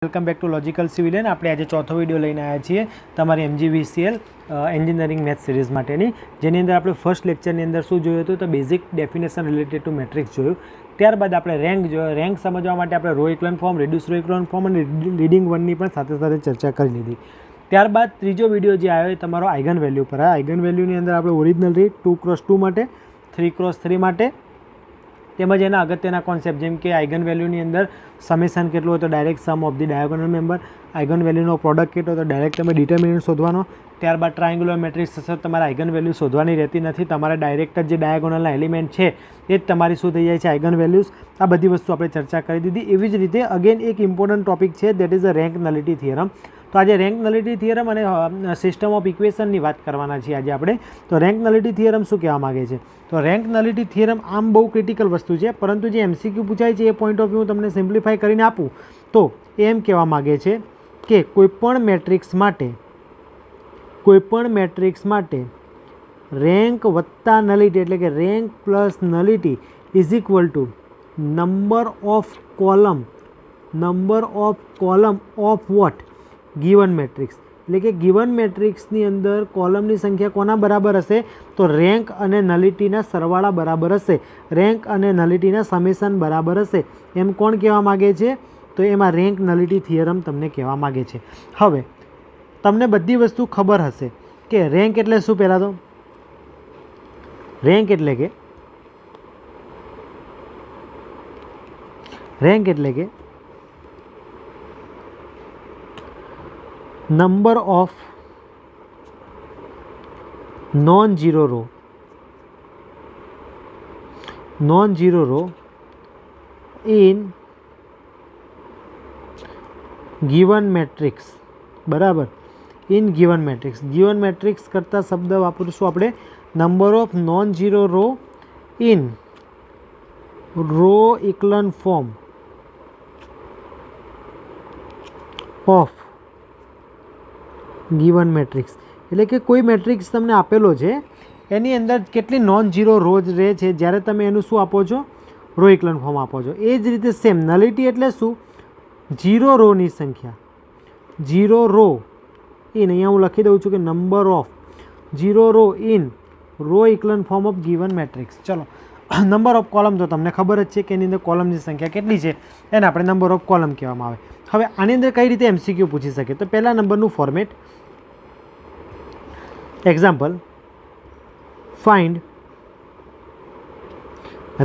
Welcome back to logical civilian. આપણે આજે ચોથો વિડીયો લઈને આવ્યા છીએ તમારી MGVCL એન્જિનિયરિંગ મેથ સિરીઝ માટેની, જેની અંદર આપણે ફર્સ્ટ લેક્ચરની અંદર શું જોયું હતું તો basic definition related to matrix જોયું. ત્યારબાદ આપણે રેન્ક જોયો. રેન્ક સમજવા માટે આપણે row equivalent form, reduce row equivalent form અને લીડિંગ વનની પણ સાથે સાથે ચર્ચા કરી લીધી. ત્યારબાદ ત્રીજો વિડીયો જે આવ્યો એ તમારો આઇગન વેલ્યુ પર. આઇગન વેલ્યુની અંદર આપણે ઓરિજિનલ રીત 2x2 માટે, 3x3 માટે, તેમજ એના અગત્યના કોન્સેપ્ટ જેમ કે આઇગન વેલ્યુની અંદર સમેશન કેટલું હોય તો direct sum of the diagonal member, eigen વેલ્યુનો પ્રોડક્ટ કેટલો તો ડાયરેક્ટ તમે ડિટર્મિનન્ટ શોધવાનો. ત્યારબાદ ટ્રાયંગ્યુલર મેટ્રિક્સ થશે, તમારે આઇગન વેલ્યુ શોધવાની રહેતી નથી, તમારે ડાયરેક્ટ જ જે ડાયાગોનલના એલિમેન્ટ છે એ જ તમારી શું થઈ જાય છે આઇગન વેલ્યુઝ. આ બધી વસ્તુ આપણે ચર્ચા કરી દીધી. એવી જ રીતે અગેન એક ઇમ્પોર્ટન્ટ ટોપિક છે that is a rank nullity theorem. તો આજે રેન્ક નલિટી થિયરમ અને સિસ્ટમ ઓફ ઇક્વેશનની વાત કરવાના છીએ આજે આપણે. તો રેન્ક નલિટી થિયરમ શું કહેવા માગે છે? તો રેન્ક નલિટી થિયરમ આમ બહુ ક્રિટિકલ વસ્તુ છે, પરંતુ જે MCQ પૂછાય છે એ પોઈન્ટ ઓફ વ્યૂ તમને સિમ્પ્લિફાઈ કરીને આપું તો એમ કહેવા માગે છે કે કોઈપણ મેટ્રિક્સ માટે રેન્ક વત્તા નલિટી એટલે કે rank plus nullity is equal two number of column of what given matrix. એટલે કે ગિવન મેટ્રિક્સની અંદર કોલમની સંખ્યા કોના બરાબર હશે તો રેન્ક અને નલિટીના સરવાળા બરાબર હશે, રેન્ક અને નલિટીના સમેશન બરાબર હશે. એમ કોણ કહેવા માગે છે? તો એમાં રેન્ક નલિટી થિયરમ તમને કહેવા માગે છે. હવે તમને બધી વસ્તુ ખબર હશે કે રેન્ક એટલે શું. પહેલાં તો રેન્ક એટલે કે number of non-zero row in given matrix. બરાબર, ઇન given matrix કરતા શબ્દ વાપરીશું આપણે number of non zero row in row equivalent form of given matrix. એટલે કે કોઈ મેટ્રિક્સ તમને આપેલો છે એની અંદર કેટલી નોન ઝીરો રો રહે છે જ્યારે તમે એનું શું આપો છો રો ઇક્વલન્ટ ફોર્મ આપો છો. એ જ રીતે સેમ નલિટી એટલે શું? ઝીરો રોની સંખ્યા, ઝીરો રો ઇન, અહીંયા હું લખી દઉં છું કે number of zero row in row equivalent form of given matrix. ચલો, નંબર ઓફ કોલમ તો તમને ખબર જ છે કે એની અંદર કોલમની સંખ્યા કેટલી છે એને આપણે નંબર ઓફ કોલમ કહેવામાં આવે. હવે આની અંદર કઈ રીતે MCQ પૂછી શકે? તો પહેલા નંબરનું format. Example, find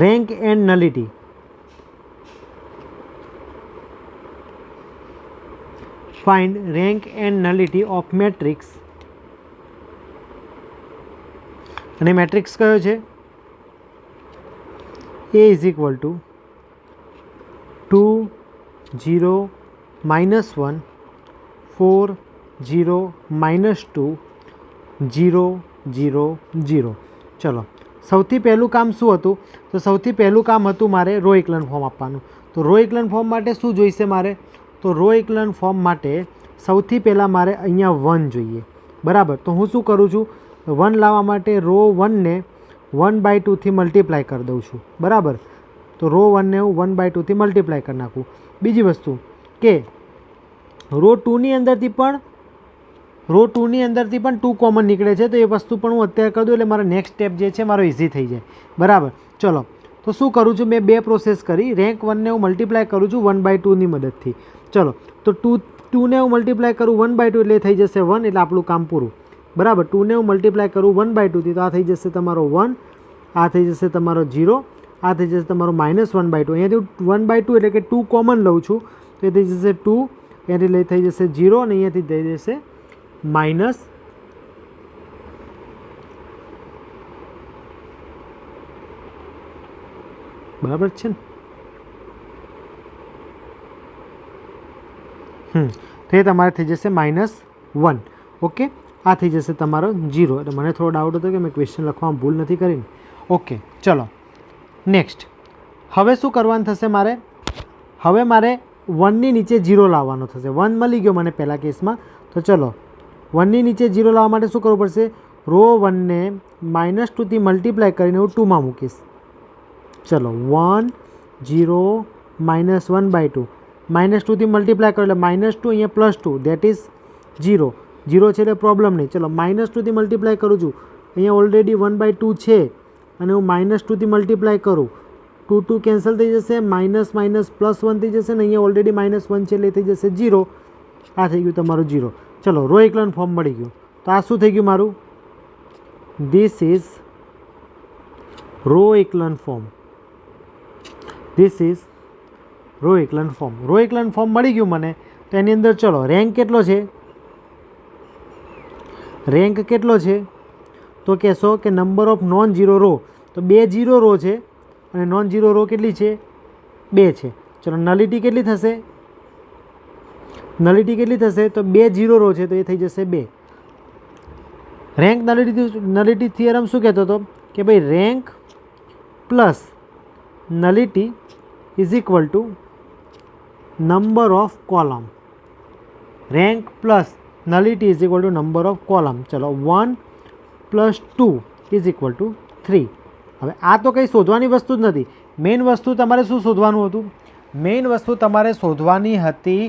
rank and nullity of matrix. અને મેટ્રિક્સ કયો છે? A is equal two 2 0 -1 4 0 -2 0 0 0. ચલો, સૌથી પહેલું કામ શું હતું? તો સૌથી પહેલું કામ હતું મારે રો ઇક્વલન્ટ ફોર્મ આપવાનું. તો રો ઇક્વલન્ટ ફોર્મ માટે શું જોઈશે મારે? તો રો ઇક્વલન્ટ ફોર્મ માટે સૌથી પહેલાં મારે અહીંયા 1 જોઈએ. બરાબર, તો હું શું કરું છું? 1 લાવવા માટે રો 1ને 1/2 થી મલ્ટીપ્લાય કરી દઉં છું. બરાબર, તો રો 1ને હું 1/2 થી મલ્ટીપ્લાય કરી નાખું. બીજી વસ્તુ કે રો 2ની અંદરથી પણ 2 કોમન નીકળે છે, તો એ વસ્તુ પણ હું અત્યારે કરી દઉં એટલે મારો નેક્સ્ટ સ્ટેપ જે છે મારો ઇઝી થઈ જાય. બરાબર, ચલો તો શું કરું છું? મેં બે પ્રોસેસ કરી. રેન્ક 1ને હું મલ્ટીપ્લાય કરું છું 1/2ની મદદથી. ચલો, તો 2ને હું મલ્ટીપ્લાય કરું 1/2 એટલે થઈ જશે 1, એટલે આપણું કામ પૂરું. બરાબર, 2ને હું મલ્ટીપ્લાય કરું 1/2 થી તો આ થઈ જશે તમારો 1, આ થઈ જશે તમારો 0, આ થઈ જશે તમારો -1/2. અહીંયાથી 1/2 એટલે કે 2 કોમન લઉં છું તો એ થઈ જશે 2, અહીંયાથી લઈ થઈ જશે 0 અને અહીંયાથી થઈ જશે માઇનસ. બરાબર છે ને? તો એ તમારે થઈ જશે -1. ઓકે, આ થઈ જશે તમારો 0. એટલે મને થોડો ડાઉટ હતો કે મેં ક્વેશ્ચન લખવામાં ભૂલ નથી કરીને. ઓકે, ચલો નેક્સ્ટ. હવે શું કરવાનું થશે મારે? હવે મારે 1ની નીચે 0 લાવવાનો થશે. 1 મળી ગયો મને પહેલા કેસમાં. તો ચલો, 1ની નીચે 0 લાવવા માટે શું કરવું પડશે? રો 1ને -2 થી મલ્ટીપ્લાય કરીને હું 2માં મૂકીશ. ચલો 1 0 -1/2 -2થી મલ્ટીપ્લાય કરો એટલે -2 અહીંયા +2 દેટ ઇઝ 0. 0 છે એટલે પ્રોબ્લેમ નહીં. ચલો -2થી મલ્ટીપ્લાય કરું છું, અહીંયા ઓલરેડી 1/2 છે અને હું -2થી મલ્ટીપ્લાય કરું, 2 2 કેન્સલ થઈ જશે, માઇનસ માઇનસ +1 થઈ જશે ને અહીંયા ઓલરેડી -1 છે એટલે થઈ જશે 0. આ થઈ ગયું તમારું 0. ચલો રો એકલન ફોર્મ મળી ગયું. તો આ શું થઈ ગયું મારું? This is row echelon form. This is row echelon form. Row echelon form મળી ગયું મને. તો એની અંદર ચલો રેન્ક કેટલો છે? રેન્ક કેટલો છે? તો કહેશો કે number of non zero row. તો 2 0 રો છે અને નોન ઝીરો રો કેટલી છે? 2 છે. ચલો નલિટી કેટલી થશે? નલિટી કેટલી થશે? તો 2 0 રો છે તો એ થઈ જશે 2. રેન્ક નલિટી થિયરમ શું કહેતો હતો કે ભાઈ rank plus nullity is equal two number of column. Rank plus nullity is equal two number of column. ચલો 1 + 2 ઇઝ ઇક્વલ ટુ 3. હવે આ તો કંઈ શોધવાની વસ્તુ જ નથી. મેઇન વસ્તુ તમારે શું શોધવાનું હતું? મેઇન વસ્તુ તમારે શોધવાની હતી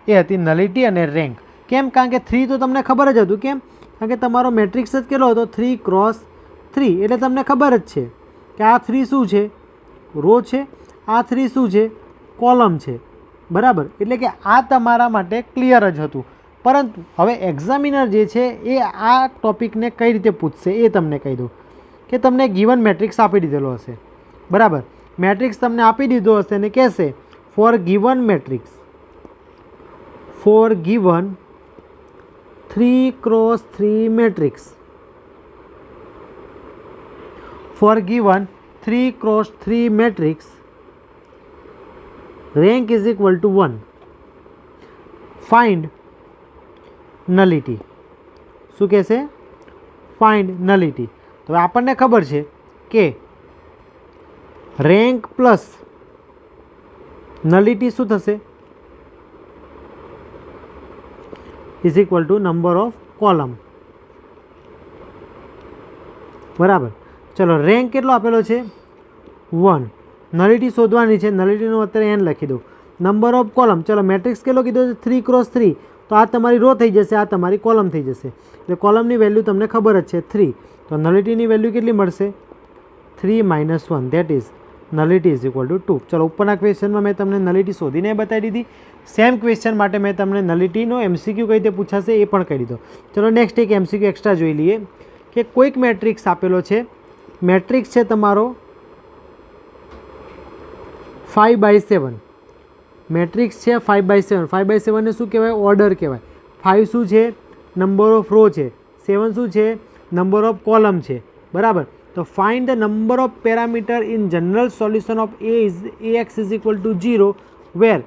એ હતી નલિટી અને રેન્ક. કેમ? કારણ કે 3 તો તમને ખબર જ હતું. કેમ? કારણ કે તમારો મેટ્રિક્સ જ કેટલો હતો? 3x3. એટલે તમને ખબર જ છે કે આ 3 શું છે? રો છે. આ 3 શું છે? કોલમ છે. બરાબર. એટલે કે આ તમારા માટે ક્લિયર જ હતું. પરંતુ હવે એક્ઝામિનર જે છે એ આ ટોપિકને કઈ રીતે પૂછશે એ તમને કહી દઉં કે તમને ગિવન મેટ્રિક્સ આપી દીધેલો હશે. બરાબર. મેટ્રિક્સ તમને આપી દીધો હશે અને કહેશે for given matrix, for given 3x3 matrix, for given 3x3 matrix rank is equal to 1. Find nullity. શું કહેશે? Find nullity. તો આપણને ખબર છે કે રેન્ક પ્લસ નલિટી શું થશે? Is equal two number of column. બરાબર. ચલો રેન્ક કેટલો આપેલો છે? 1. નલિટી શોધવાની છે. નલિટીનું અત્યારે n લખી દઉં. Number of column. ચલો મેટ્રિક્સ કેટલો કીધો છે? 3x3. તો આ તમારી રો થઈ જશે, આ તમારી કોલમ થઈ જશે. એટલે કોલમની વેલ્યુ તમને ખબર જ છે 3. તો નલિટીની વેલ્યુ કેટલી મળશે? 3 - 1 that is nullity is equal two 2. ચલો ઉપરના ક્વેશ્ચનમાં મેં તમને નલિટી શોધીને બતાવી દીધી. સેમ ક્વેશ્ચન માટે મેં તમને નલિટીનો MCQ કઈ રીતે પૂછાશે એ પણ કહી દીધો. ચલો નેક્સ્ટ એક MCQ એક્સ્ટ્રા જોઈ લઈએ કે કોઈક મેટ્રિક્સ આપેલો છે. મેટ્રિક્સ છે તમારો 5/7. મેટ્રિક્સ છે 5/7. 5/7 ને શું કહેવાય? ઓર્ડર કહેવાય. 5 શું છે? નંબર ઓફ રો છે. 7 શું છે? નંબર ઓફ કોલમ છે. બરાબર. તો find the number of parameter in general solution of Ax is equal to 0 where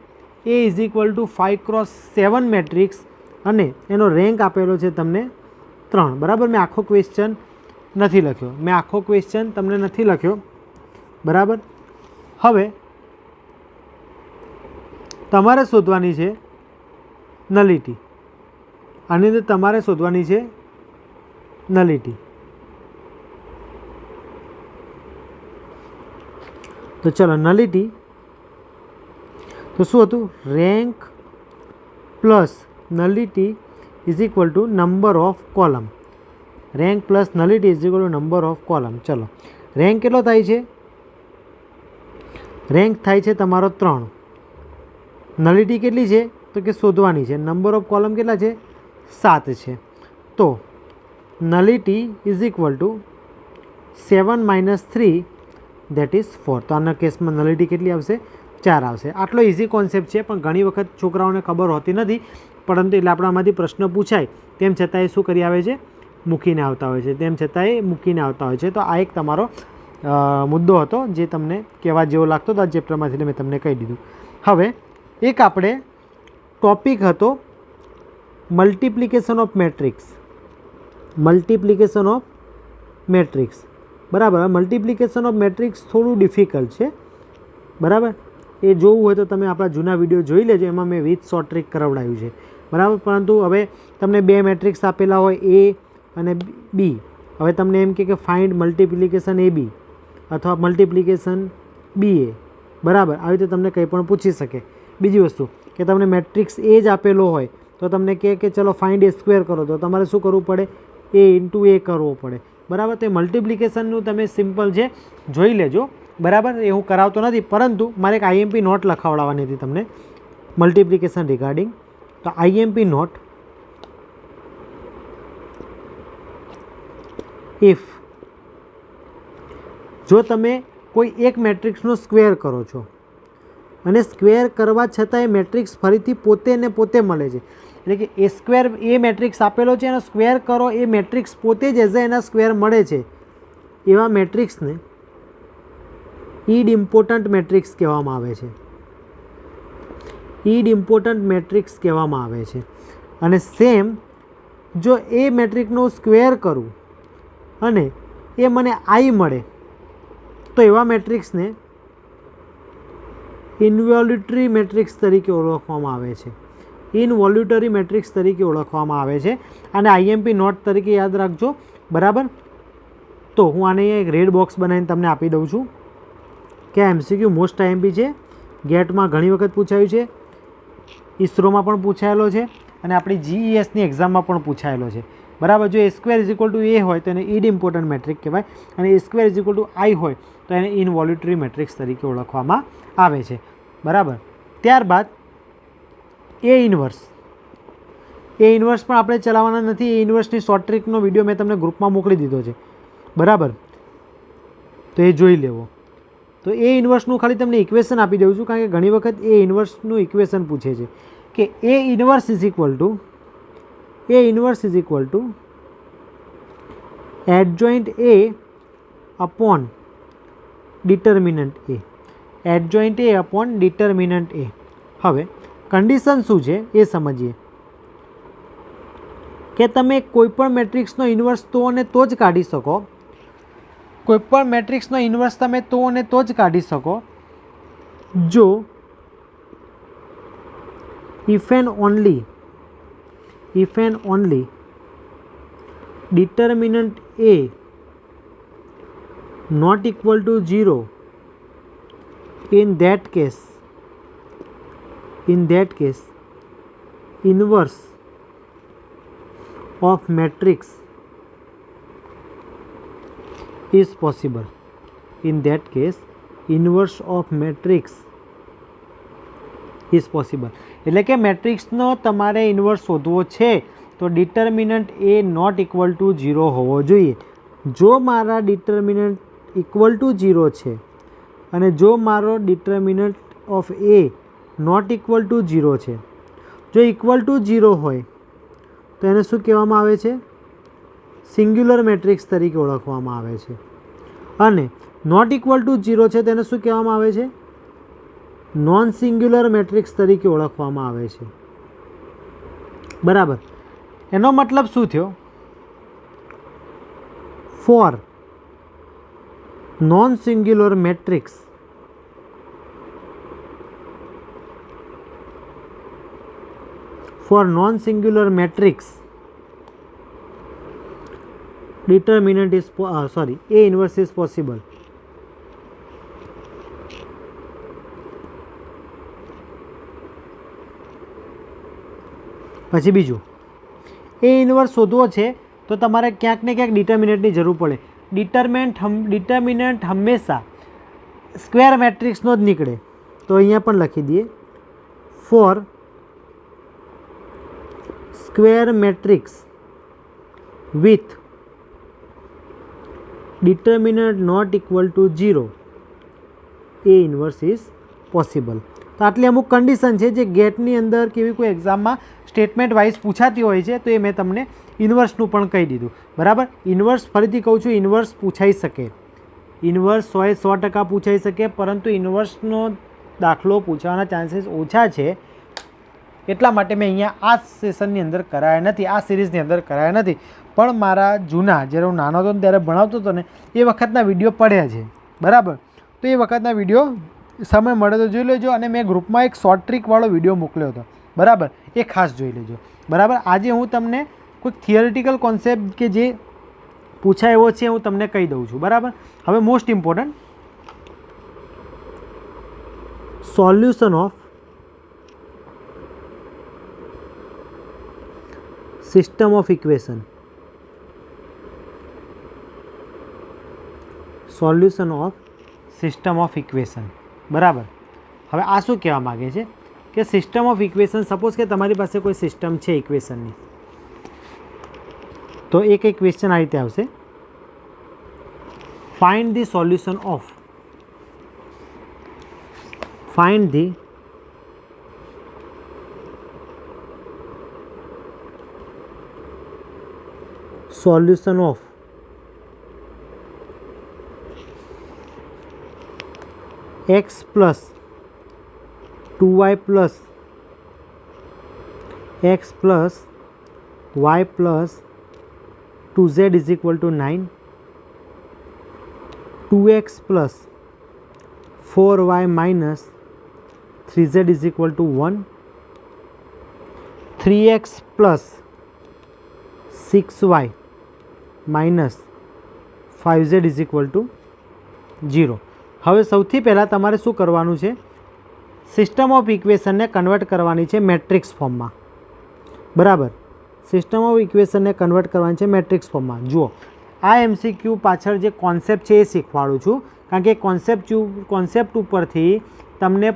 A is equal to 5x7 matrix અને એનો રેન્ક આપેલો છે તમને 3. બરાબર. મેં આખો ક્વેશ્ચન નથી લખ્યો. મેં આખો ક્વેશ્ચન તમને નથી લખ્યો. બરાબર. હવે તમારે શોધવાની છે નલિટી. આની અંદર તમારે શોધવાની છે નલિટી. તો ચલો નલિટી તો શું હતું? Rank plus nullity is equal two number of column. Rank plus nullity is equal two number of column. ચલો રેન્ક કેટલો થાય છે? રેન્ક થાય છે તમારો 3. નલિટી કેટલી છે? તો કે શોધવાની છે. નંબર ઓફ કોલમ કેટલા છે? 7 છે. તો nullity is equal two 7 - 3 that is 4. તો આના કેસમાં નલિટી કેટલી આવશે? 4 આવશે. આટલો ઇઝી કોન્સેપ્ટ છે પણ ઘણી વખત છોકરાઓને ખબર હોતી નથી. પરંતુ એટલે આપણામાંથી પ્રશ્ન પૂછાય તેમ છતાં એ શું કરી આવે છે? મૂકીને આવતા હોય છે. તેમ છતાં એ મૂકીને આવતા હોય છે. તો આ એક તમારો મુદ્દો હતો જે તમને કહેવા જેવો લાગતો હતો. આ ચેપ્ટરમાંથી મેં તમને કહી દીધું. હવે એક આપણે ટોપિક હતો multiplication of matrix. Multiplication of matrix. બરાબર. મલ્ટિપ્લિકેશન ઓફ મેટ્રિક્સ થોડું ડિફિકલ્ટ છે. બરાબર. એ જોવું હોય તો તમે આપણા જૂના વિડીયો જોઈ લેજો. એમાં મેં વિથ શોર્ટ ટ્રિક કરાવડાવ્યું છે. બરાબર. પરંતુ હવે તમને 2 મેટ્રિક્સ આપેલા હોય A અને B. હવે તમને એમ કે ફાઇન્ડ મલ્ટિપ્લિકેશન AB અથવા મલ્ટિપ્લિકેશન BA. બરાબર. આવી રીતે તમને કંઈ પણ પૂછી શકે. બીજી વસ્તુ કે તમને મેટ્રિક્સ એ જ આપેલો હોય તો તમને કહે કે ચલો ફાઇન્ડ એ સ્ક્વેર કરો, તો તમારે શું કરવું પડે? એ ઇન્ટુ એ કરવો પડે, બરાબર. તો એ મલ્ટિપ્લિકેશનનું તમે સિમ્પલ છે જોઈ લેજો, બરાબર. એ હું કરાવતો નથી, પરંતુ મારે એક આઈએમપી નોટ લખાવડાવવાની હતી તમને મલ્ટિપ્લિકેશન રિગાર્ડિંગ. તો આઈએમપી નોટ, ઇફ જો તમે કોઈ એક મેટ્રિક્સનો સ્ક્વેર કરો છો અને સ્ક્વેર કરવા છતાં એ મેટ્રિક્સ ફરીથી પોતે ને પોતે મળે છે, એટલે કે એ સ્ક્વેર એ મેટ્રિક્સ આપેલો છે એનો સ્ક્વેર કરો, એ મેટ્રિક્સ પોતે જ એઝ એના સ્ક્વેર મળે છે, એવા મેટ્રિક્સને ઇમ્પોર્ટન્ટ મેટ્રિક્સ કહેવામાં આવે છે. ઇમ્પોર્ટન્ટ મેટ્રિક્સ કહેવામાં આવે છે. અને સેમ જો એ મેટ્રિક્સનો સ્ક્વેર કરું અને એ મને આઈ મળે તો એવા મેટ્રિક્સને ઇન્વોલ્યુટરી મેટ્રિક્સ તરીકે ઓળખવામાં આવે છે. ઇનવોલ્યુટરી મેટ્રિક્સ તરીકે ઓળખવામાં આવે છે. અને આઈએમપી નોટ તરીકે યાદ રાખજો, બરાબર. તો હું આને એક રેડ બોક્સ બનાવીને તમને આપી દઉં છું કે એમસીક્યુ મોસ્ટ આઈએમપી છે, ગેટમાં ઘણી વખત પૂછાયું છે, ઇસરોમાં પણ પૂછાયેલો છે અને આપણી જીઈએસની એક્ઝામમાં પણ પૂછાયેલો છે, બરાબર. જો એ સ્ક્વેર ઇઝ ઇક્વલ ટુ એ હોય તો એને ઇમ્પોર્ટન્ટ મેટ્રિક કહેવાય, અને એ સ્ક્વેર ઇઝ ઇક્વલ ટુ આઈ હોય તો એને ઇનવોલ્યુટરી મેટ્રિક્સ તરીકે ઓળખવામાં આવે છે, બરાબર. ત્યારબાદ એ ઇન્વર્સ. એ ઇન્વર્સ પણ આપણે ચલાવવાના નથી. એ ઇન્વર્સની શોર્ટ ટ્રિકનો વિડીયો મેં તમને ગ્રુપમાં મોકલી દીધો છે, બરાબર. તો એ જોઈ લેવો. તો એ ઇન્વર્સનું ખાલી તમને ઇક્વેશન આપી દઉં છું, કારણ કે ઘણી વખત એ ઇન્વર્સનું ઇક્વેશન પૂછે છે કે A inverse is equal to adjoint A upon determinant A. Adjoint A upon determinant A. હવે કન્ડિશન શું છે એ સમજીએ કે તમે કોઈપણ મેટ્રિક્સનો ઇન્વર્સ તો અને તો જ કાઢી શકો. કોઈપણ મેટ્રિક્સનો ઇન્વર્સ તમે તો અને તો જ કાઢી શકો જો if and only determinant A not equal to 0. In that case inverse of matrix is possible. In that case inverse of matrix is possible. એટલે કે મેટ્રિક્સનો તમારે ઇન્વર્સ શોધવો છે તો ડિટર્મિનન્ટ એ નોટ ઇક્વલ ટુ 0 હોવો જોઈએ. જો મારા ડિટર્મિનન્ટ ઇક્વલ ટુ 0 છે અને જો મારો determinant of A not equal to 0 છે, જો ઇક્વલ ટુ 0 હોય તો એને શું કહેવામાં આવે છે? સિંગ્યુલર મેટ્રિક્સ તરીકે ઓળખવામાં આવે છે. અને નોટ ઇક્વલ ટુ 0 છે તેને શું કહેવામાં આવે છે? નોન સિંગ્યુલર મેટ્રિક્સ તરીકે ઓળખવામાં આવે છે, બરાબર. એનો મતલબ શું થયો? Four non singular matrix determinant is A inverse is possible. પછી બીજું, એ ઇન્વર્સ શોધવો છે તો તમારે ક્યાંક ને ક્યાંક ડિટર્મિનન્ટની જરૂર પડે. ડિટર્મિનન્ટ હંમેશા સ્ક્વેર મેટ્રિક્સનો જ નીકળે. તો અહીંયા પણ લખી દઈએ, for square matrix with determinant not equal to 0 A inverse is possible. તો આટલી અમુક કન્ડિશન છે જે ગેટની અંદર કે એવી કોઈ એક્ઝામમાં સ્ટેટમેન્ટ વાઇઝ પૂછાતી હોય છે, તો એ મેં તમને ઇન્વર્સનું પણ કહી દીધું, બરાબર. ઇન્વર્સ ફરીથી કહું છું, ઇન્વર્સ પૂછાઈ શકે, ઇન્વર્સ 100% પૂછાઈ શકે, પરંતુ ઇન્વર્સનો દાખલો પૂછવાના ચાન્સીસ ઓછા છે. એટલા માટે મેં અહીંયા આ સેશનની અંદર કરાયા નથી, આ સિરીઝની અંદર કરાયા નથી. પણ મારા જૂના, જ્યારે હું નાનો હતો ને ત્યારે ભણાવતો હતો ને એ વખતના વિડીયો પડ્યા છે, બરાબર. તો એ વખતના વિડીયો સમય મળે તો જોઈ લેજો. અને મેં ગ્રુપમાં એક શોર્ટ ટ્રીકવાળો વિડીયો મોકલ્યો હતો, બરાબર, એ ખાસ જોઈ લેજો, બરાબર. આજે હું તમને કોઈક થિયરિટિકલ કોન્સેપ્ટ કે જે પૂછાય એવો છે હું તમને કહી દઉં છું, બરાબર. હવે most important, solution of system of equation, solution of system of equation, બરાબર. હવે આ શું કહેવા માગે છે કે સિસ્ટમ ઓફ ઇક્વેશન, સપોઝ કે તમારી પાસે કોઈ સિસ્ટમ છે ઇક્વેશનની, તો એક ક્વેશ્ચન આ રીતે આવશે, find the solution of, find the solution of x plus 2y plus x plus y plus 2z is equal to 9, 2x plus 4y minus 3z is equal to 1, 3x plus 6y minus 5z is equal to 0. હવે સૌથી પહેલાં તમારે શું કરવાનું છે, system of ઇક્વેશનને convert કરવાની છે matrix ફોર્મમાં, બરાબર. સિસ્ટમ ઓફ ઇક્વેશનને કન્વર્ટ કરવાની છે મેટ્રિક્સ ફોર્મમાં. જુઓ, આ MCQ પાછળ જે કોન્સેપ્ટ છે એ શીખવાડું છું, કારણ કે કોન્સેપ્ટ ઉપરથી તમને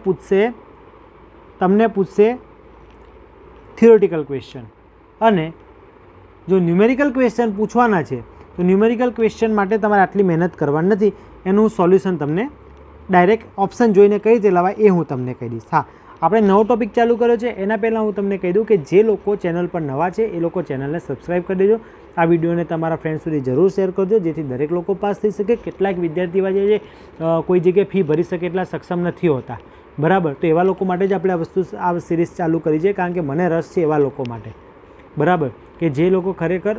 પૂછશે થિયોરિટિકલ ક્વેશ્ચન, અને જો ન્યુમેરિકલ ક્વેશ્ચન પૂછવાના છે તો ન્યુમેરિકલ ક્વેશ્ચન માટે તમારે આટલી મહેનત કરવાની નથી, એનું સોલ્યુશન તમને ડાયરેક્ટ ઓપ્શન જોઈને કઈ રીતે લાવવા એ હું તમને કહી દઈશ. હા, આપણે નવો ટોપિક ચાલુ કર્યો છે, એના પહેલાં હું તમને કહી દઉં કે જે લોકો ચેનલ પર નવા છે એ લોકો ચેનલને સબસ્ક્રાઈબ કરી દેજો, આ વિડીયોને તમારા ફ્રેન્ડ સુધી જરૂર શેર કરજો, જેથી દરેક લોકો પાસ થઈ શકે. કેટલાક વિદ્યાર્થીઓ જે છે કોઈ જગ્યાએ ફી ભરી શકે એટલા સક્ષમ નથી હોતા, બરાબર. તો એવા લોકો માટે જ આપણે આ સિરીઝ ચાલુ કરી છે, કારણ કે મને રસ છે એવા લોકો માટે, બરાબર, કે જે લોકો ખરેખર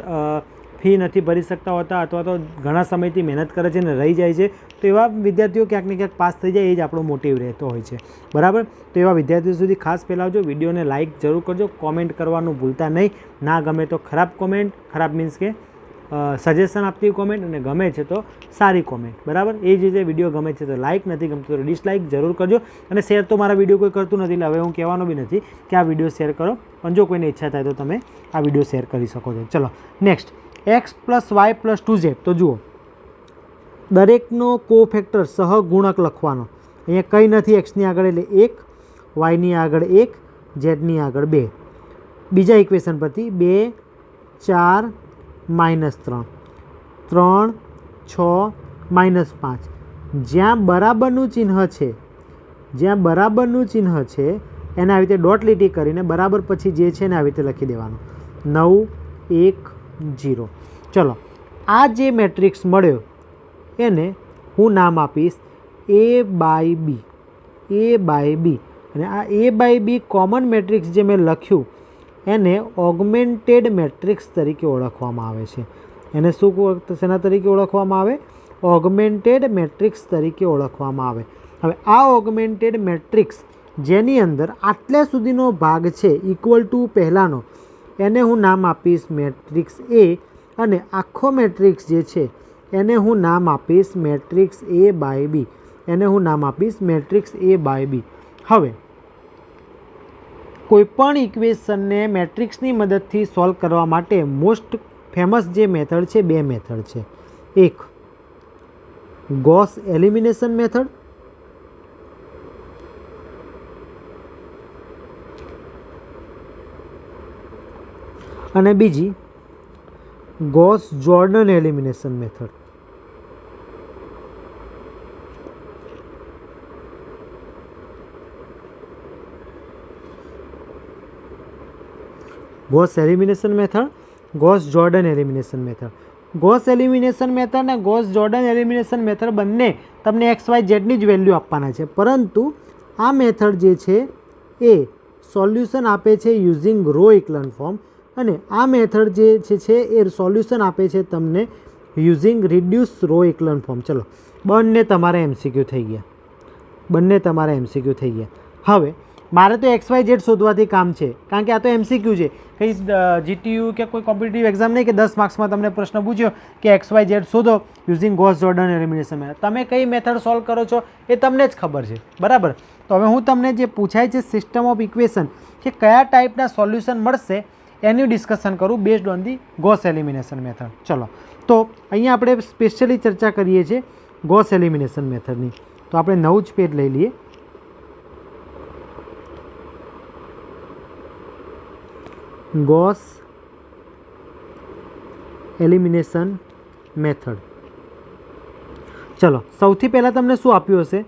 ફી નથી ભરી શકતા હોતા અથવા તો ઘણા સમયથી મહેનત કરે છે અને રહી જાય છે, તો એવા વિદ્યાર્થીઓ ક્યાંક ને ક્યાંક પાસ થઈ જાય, એ જ આપણો મોટિવ રહેતો હોય છે, બરાબર. તો એવા વિદ્યાર્થીઓ સુધી ખાસ ફેલાવજો, વિડીયોને લાઇક જરૂર કરજો, કોમેન્ટ કરવાનું ભૂલતા નહીં. ના ગમે તો ખરાબ કોમેન્ટ, ખરાબ મીન્સ કે સજેશન આપતી કોમેન્ટ, અને ગમે છે તો સારી કોમેન્ટ, બરાબર. એ જ રીતે વિડીયો ગમે છે તો લાઇક, નથી ગમતું તો ડિસલાઇક જરૂર કરજો, અને શેર તો મારા વિડીયો કોઈ કરતું નથી, એટલે હવે હું કહેવાનો બી નથી કે આ વિડીયો શેર કરો, પણ જો કોઈને ઈચ્છા થાય તો તમે આ વિડીયો શેર કરી શકો છો. ચલો next, x plus y plus 2z. તો જુઓ, દરેકનો કોફેક્ટર સહગુણક લખવાનો, અહીંયા કંઈ નથી, એક્સની આગળ એટલે 1, વાયની આગળ 1, ઝેડની આગળ 2. બીજા ઇક્વેશન પરથી 2 4 માઇનસ 3, 3 6 માઇનસ 5. જ્યાં બરાબરનું ચિહ્ન છે, જ્યાં બરાબરનું ચિહ્ન છે એને આવી રીતે ડોટ લીટી કરીને બરાબર પછી જે છે ને આવી રીતે લખી દેવાનું, 9 1 0. ચલો, આ જે મેટ્રિક્સ મળ્યો એને હું નામ આપીશ A by B, A by B. અને આ A by B common matrix જે મેં લખ્યું એને ઓગમેન્ટેડ મેટ્રિક્સ તરીકે ઓળખવામાં આવે છે. એને શું શેના તરીકે ઓળખવામાં આવે? ઓગમેન્ટેડ મેટ્રિક્સ તરીકે ઓળખવામાં આવે. હવે આ ઓગમેન્ટેડ મેટ્રિક્સ જેની અંદર આટલા સુધીનો ભાગ છે ઇક્વલ ટુ પહેલાંનો, એને હું નામ આપીશ મેટ્રિક્સ A, અને આખો મેટ્રિક્સ જે છે એને હું નામ આપીશ મેટ્રિક્સ A બાય B, એને હું નામ આપીશ મેટ્રિક્સ A બાય B. હવે કોઈપણ ઇક્વેશનને મેટ્રિક્સની મદદથી સોલ્વ કરવા માટે મોસ્ટ ફેમસ જે મેથડ છે, બે મેથડ છે. એક ગોસ એલિમિનેશન મેથડ, અને બીજી Gauss Jordan elimination method. Gauss elimination method, Gauss Jordan elimination method. Gauss elimination method અને ગોસ જોર્ડન એલિમિનેશન મેથડ બંને તમને એક્સ વાય ઝેડની જ વેલ્યુ આપવાના છે, પરંતુ આ મેથડ જે છે એ સોલ્યુશન આપે છે યુઝિંગ રો ઇક્લન ફોર્મ, અને આ મેથડ જે છે એ સોલ્યુશન આપે છે તમને યુઝિંગ રિડ્યુસ રો ઇક્લન ફોર્મ. ચલો, બંને તમારે MCQ થઈ ગયા, બંને તમારે MCQ થઈ ગયા. હવે મારે તો એક્સ વાય ઝેડ શોધવાથી કામ છે, કારણ કે આ તો MCQ છે, કંઈ GTU કે કોઈ કોમ્પિટિટિવ એક્ઝામ નહીં કે 10 માર્ક્સમાં તમને પ્રશ્ન પૂછ્યો કે એક્સ વાય ઝેડ શોધો using Gauss Jordan elimination method. તમે કઈ મેથડ સોલ્વ કરો છો એ તમને જ ખબર છે, બરાબર. તો હવે હું તમને જે પૂછાય છે સિસ્ટમ ઓફ ઇક્વેશન કે કયા ટાઈપના સોલ્યુશન મળશે એનું ડિસ્કશન કરું based on the Gauss elimination method. ચલો, તો અહીંયા આપણે સ્પેશિયલી ચર્ચા કરીએ છીએ ગોસ એલિમિનેશન મેથડની. તો આપણે નવું જ પેજ લઈ લઈએ. Gauss elimination method. ચલો, સૌથી પહેલાં તમને શું આપ્યું હશે?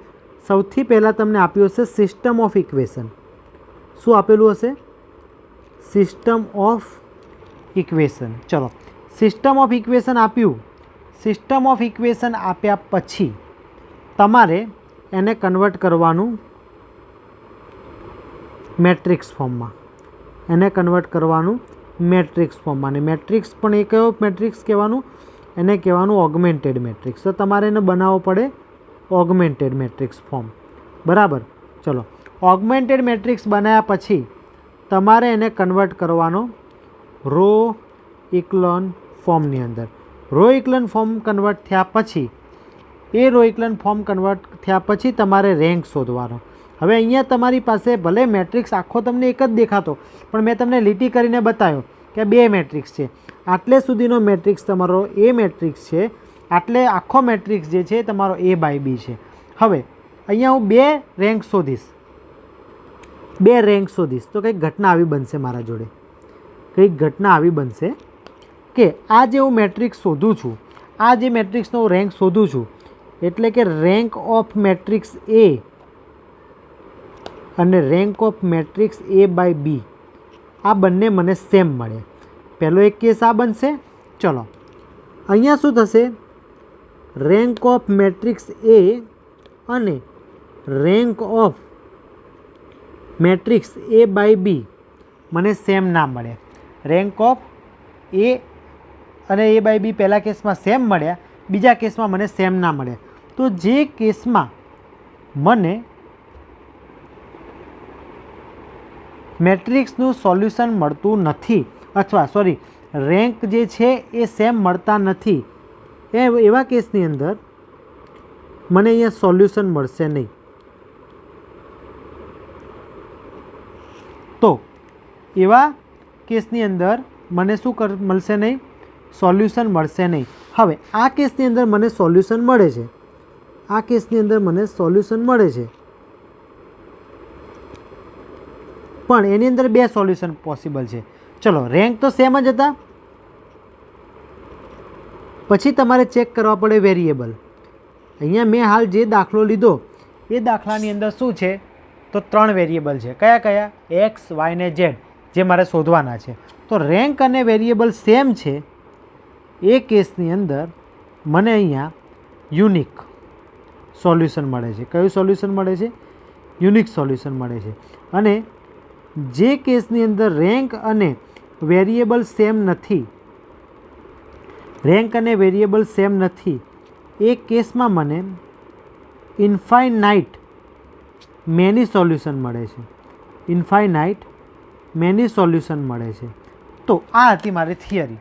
સૌથી પહેલાં તમને આપ્યું હશે સિસ્ટમ ઓફ ઇક્વેશન. શું આપેલું હશે? System of equation. ચલો, સિસ્ટમ ઓફ ઇક્વેશન આપ્યું. સિસ્ટમ ઓફ ઇક્વેશન આપ્યા પછી તમારે એને કન્વર્ટ કરવાનું મેટ્રિક્સ ફોર્મમાં. એને કન્વર્ટ કરવાનું મેટ્રિક્સ ફોર્મમાં. અને મેટ્રિક્સ પણ એ કયો મેટ્રિક્સ કહેવાનું? એને કહેવાનું ઓગમેન્ટેડ મેટ્રિક્સ. તો તમારે એને બનાવવો પડે ઓગમેન્ટેડ મેટ્રિક્સ ફોર્મ. બરાબર. ચલો, ઓગમેન્ટેડ મેટ્રિક્સ બનાવ્યા પછી તમારે એને કન્વર્ટ કરવાનો રો ઇક્લોન ફોર્મની અંદર. રો ઇક્લોન ફોર્મ કન્વર્ટ થયા પછી રો ઇક્લોન ફોર્મ કન્વર્ટ થયા પછી તમારે રેન્ક શોધવાનો. હવે અહીંયા તમારી પાસે ભલે મેટ્રિક્સ આખો તમને એક જ દેખાતો, પણ મેં તમને લીટી કરીને બતાવ્યો કે 2 મેટ્રિક્સ છે. આટલે સુધીનો મેટ્રિક્સ તમારો એ મેટ્રિક્સ છે, આટલે આખો મેટ્રિક્સ જે છે તમારો A/B છે. હવે અહીંયા હું 2 રેન્ક શોધીશ. 2 રેન્ક શોધીશ તો કંઈક ઘટના આવી બનશે મારા જોડે. કંઈક ઘટના આવી બનશે કે આ જે હું મેટ્રિક્સ શોધું છું, આ જે મેટ્રિક્સનો હું રેન્ક શોધું છું, એટલે કે રેન્ક ઓફ મેટ્રિક્સ A અને રેન્ક ઓફ મેટ્રિક્સ A/B આ બંને મને સેમ મળે. પહેલો એક કેસ આ બનશે. ચલો, અહીંયા શું થશે? રેન્ક ઓફ મેટ્રિક્સ A અને રેન્ક ઓફ મેટ્રિક્સ A/B મને સેમ ના મળે. રેન્ક ઓફ A અને A/B પહેલા કેસમાં સેમ મળ્યા, બીજા કેસમાં મને સેમ ના મળ્યા. તો જે કેસમાં મને મેટ્રિક્સનું સોલ્યુશન મળતું નથી, અથવા સોરી રેન્ક જે છે એ સેમ મળતા નથી, એવા કેસની અંદર મને અહીંયા સોલ્યુશન મળશે નહીં. તો એવા કેસની અંદર મને શું મળશે નહીં? સોલ્યુશન મળશે નહીં. હવે આ કેસની અંદર મને સોલ્યુશન મળે છે. આ કેસની અંદર મને સોલ્યુશન મળે છે, પણ એની અંદર 2 સોલ્યુશન પોસિબલ છે. ચલો, રેન્ક તો સેમ જ હતા. પછી તમારે ચેક કરવા પડે વેરિયેબલ. અહીંયા મેં હાલ જે દાખલો લીધો એ દાખલાની અંદર શું છે? તો 3 વેરિયેબલ છે. કયા કયા? X, Y ને Z, જે મારે શોધવાના છે. તો રેન્ક અને વેરિયેબલ સેમ છે. એ કેસની અંદર મને અહીંયા યુનિક સોલ્યુશન મળે છે. કયું સોલ્યુશન મળે છે? યુનિક સોલ્યુશન મળે છે. અને જે કેસની અંદર રેન્ક અને વેરિયેબલ સેમ નથી, રેન્ક અને વેરિયેબલ સેમ નથી, એ કેસમાં મને ઇન્ફાઇનાઇટ મેની સોલ્યુશન મળે છે. ઇન્ફાઇનાઇટ મેની સોલ્યુશન મળે છે. તો આ હતી મારી થિયરી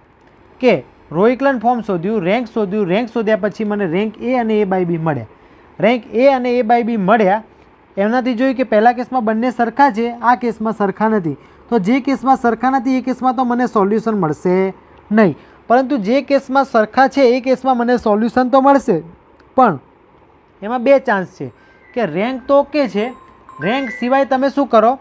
કે રો ઇક્લોન ફોર્મ શોધ્યું, રેન્ક શોધ્યું, રેન્ક શોધ્યા પછી મને રેન્ક A અને A/B મળ્યા. રેન્ક A અને A/B મળ્યા એમનાથી જોયું કે પહેલા કેસમાં બંને સરખા છે, આ કેસમાં સરખા નથી. તો જે કેસમાં સરખા નથી એ કેસમાં તો મને સોલ્યુશન મળશે નહીં. પરંતુ જે કેસમાં સરખા છે એ કેસમાં મને સોલ્યુશન તો મળશે, પણ એમાં 2 ચાન્સ છે કે રેન્ક તો ઓકે છે, રેન્ક સિવાય તમે શું કરો?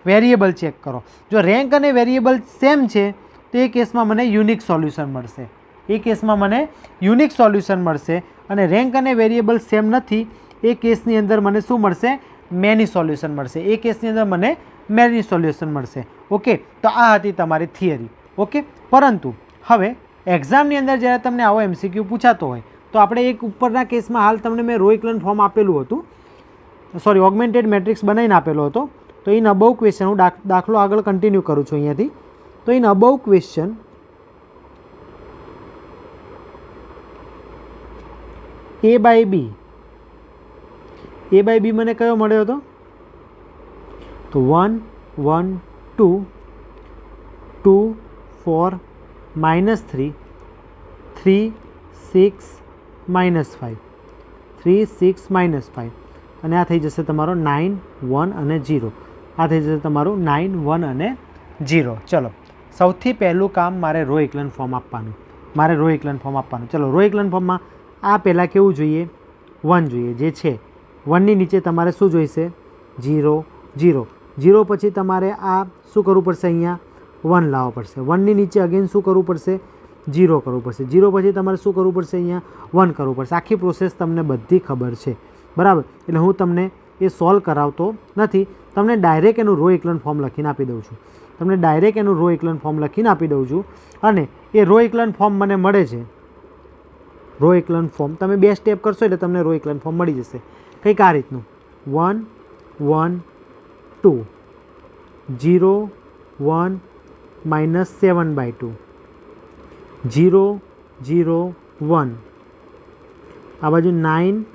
વેરિયેબલ ચેક કરો. જો રેન્ક અને વેરિયેબલ સેમ છે તો એ કેસમાં મને યુનિક સોલ્યુશન મળશે. એ કેસમાં મને યુનિક સોલ્યુશન મળશે. અને રેન્ક અને વેરિયેબલ સેમ નથી એ કેસની અંદર મને શું મળશે? મેની સોલ્યુશન મળશે. એ કેસની અંદર મને મેની સોલ્યુશન મળશે. ઓકે, તો આ હતી તમારી થિયરી. ઓકે, પરંતુ હવે એક્ઝામની અંદર જ્યારે તમને આવો MCQ પૂછાતો હોય તો આપણે એક ઉપરના કેસમાં હાલ તમને મેં રો ઇક્લોન ફોર્મ આપેલું હતું, સોરી ઓગમેન્ટેડ મેટ્રિક્સ બનાવીને આપેલો હતો. તો ઇન અબવ ક્વેશ્ચન હું દાખલો આગળ કન્ટિન્યુ કરું છું અહીંયાથી. તો ઇન અબવ ક્વેશ્ચન A/B મને કયો મળ્યો હતો? તો 1 1 2 2 4 -3 3 6 -5 3 6 -5 અને આ થઈ જશે તમારો 9 1 અને 0. આ થઈ જશે તમારું 9 1 અને 0. ચલો, સૌથી પહેલું કામ મારે રો એકલન ફોર્મ આપવાનું. ચલો રો એકલન ફોર્મમાં આ પહેલાં કેવું જોઈએ? 1 જોઈએ, જે છે 1ની નીચે તમારે શું જોઈશે? 0 0 0 પછી તમારે આ શું કરવું પડશે? અહીંયા 1 લાવવો પડશે. 1ની નીચે અગેન શું કરવું પડશે? 0 કરવું પડશે. 0 પછી તમારે શું કરવું પડશે? અહીંયા 1 કરવું પડશે. આખી પ્રોસેસ તમને બધી ખબર છે, બરાબર? એટલે હું તમને એ સોલ્વ કરાવતો નથી, તમને ડાયરેક્ટ એનું રો એકલન ફોર્મ લખીને આપી દઉં છું. અને એ રો એકલન ફોર્મ મને મળે છે. રો એકલન ફોર્મ તમે 2 સ્ટેપ કરશો એટલે તમને રો એકલન ફોર્મ મળી જશે. કંઈક આ રીતનું 1 1 2 0 1 -7/2 0 0 1 આ બાજુ 9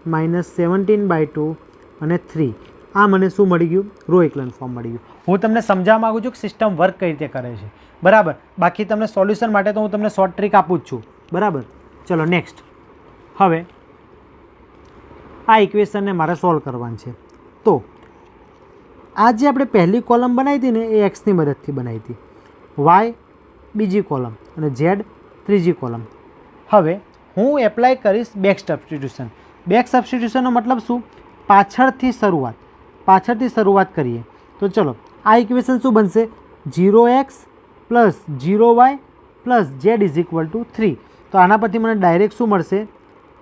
-17/2 અને 3. આ મને શું મળી ગયું? રો એકલન ફોર્મ મળી ગયું. હું તમને સમજાવવા માગું છું કે સિસ્ટમ વર્ક કઈ રીતે કરે છે, બરાબર? બાકી તમને સોલ્યુશન માટે તો હું તમને શોર્ટ ટ્રીક આપું જ છું, બરાબર? ચલો નેક્સ્ટ. હવે આ ઇક્વેશનને મારે સોલ્વ કરવાનું છે. તો આ જે આપણે પહેલી કોલમ બનાવી હતી ને એ એક્સની મદદથી બનાવી હતી, વાય બીજી કોલમ અને ઝેડ ત્રીજી કોલમ. હવે હું એપ્લાય કરીશ બેક સબસ્ટિટ્યુશન. બેક સબસ્ટિટ્યુશનનો મતલબ શું? પાછળથી શરૂઆત કરીએ. તો ચલો આ ઇક્વેશન શું બનશે? 0x + 0y + z = 3. તો આના પરથી મને ડાયરેક્ટ શું મળશે?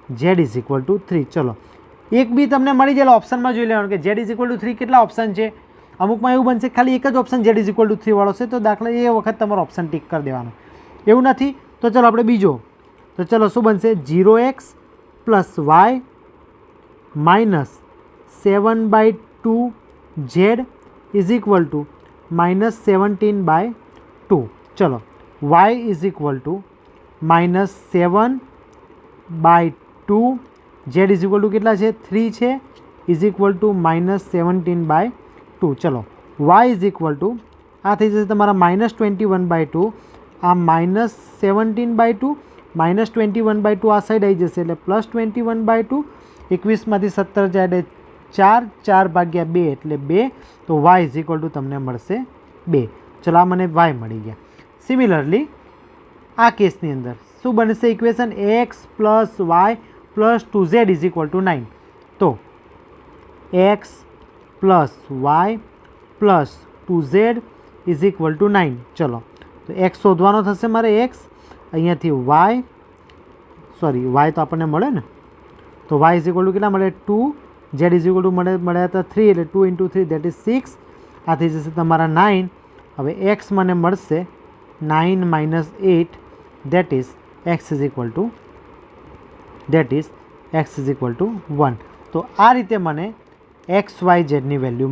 z = 3. ચલો એક બી તમને મળી જાય ઓપ્શનમાં જોઈ લેવાનું કે z = 3 કેટલા ઓપ્શન છે. અમુકમાં એવું બનશે ખાલી એક જ ઓપ્શન z = 3 વાળો છે, તો દાખલા એ વખત તમારો ઓપ્શન ટીક કરી દેવાનો. એવું નથી તો ચલો આપણે બીજો. તો ચલો શું બનશે? 0x + y -7/2 z = -17/2. ચલો y -7/2 z કેટલા છે? 3 છે, -17/2. ચલો y આ થઈ જશે તમારા -21/2, આ -17/2 -21/2 આ સાઈડ આવી જશે એટલે +21/2. 21માંથી 17 જાય એટલે 4/2 એટલે 2. તો y તમને મળશે 2. ચલો આ મને y મળી ગયા. સિમિલરલી આ કેસની અંદર શું બનશે ઇક્વેશન? x + y + 2z = 9. તો x + y + 2z = 9. ચલો તો x શોધવાનો થશે મારે. x અહીંયાથી y તો આપણને મળે ને, તો y કેટલા મળે? 2. z મળ્યા હતા 3 એટલે 2 × 3 that is 6. આ થઈ જશે તમારા 9. હવે x મને મળશે 9 - 8 that is x = 1. તો આ રીતે મને x y zની વેલ્યુ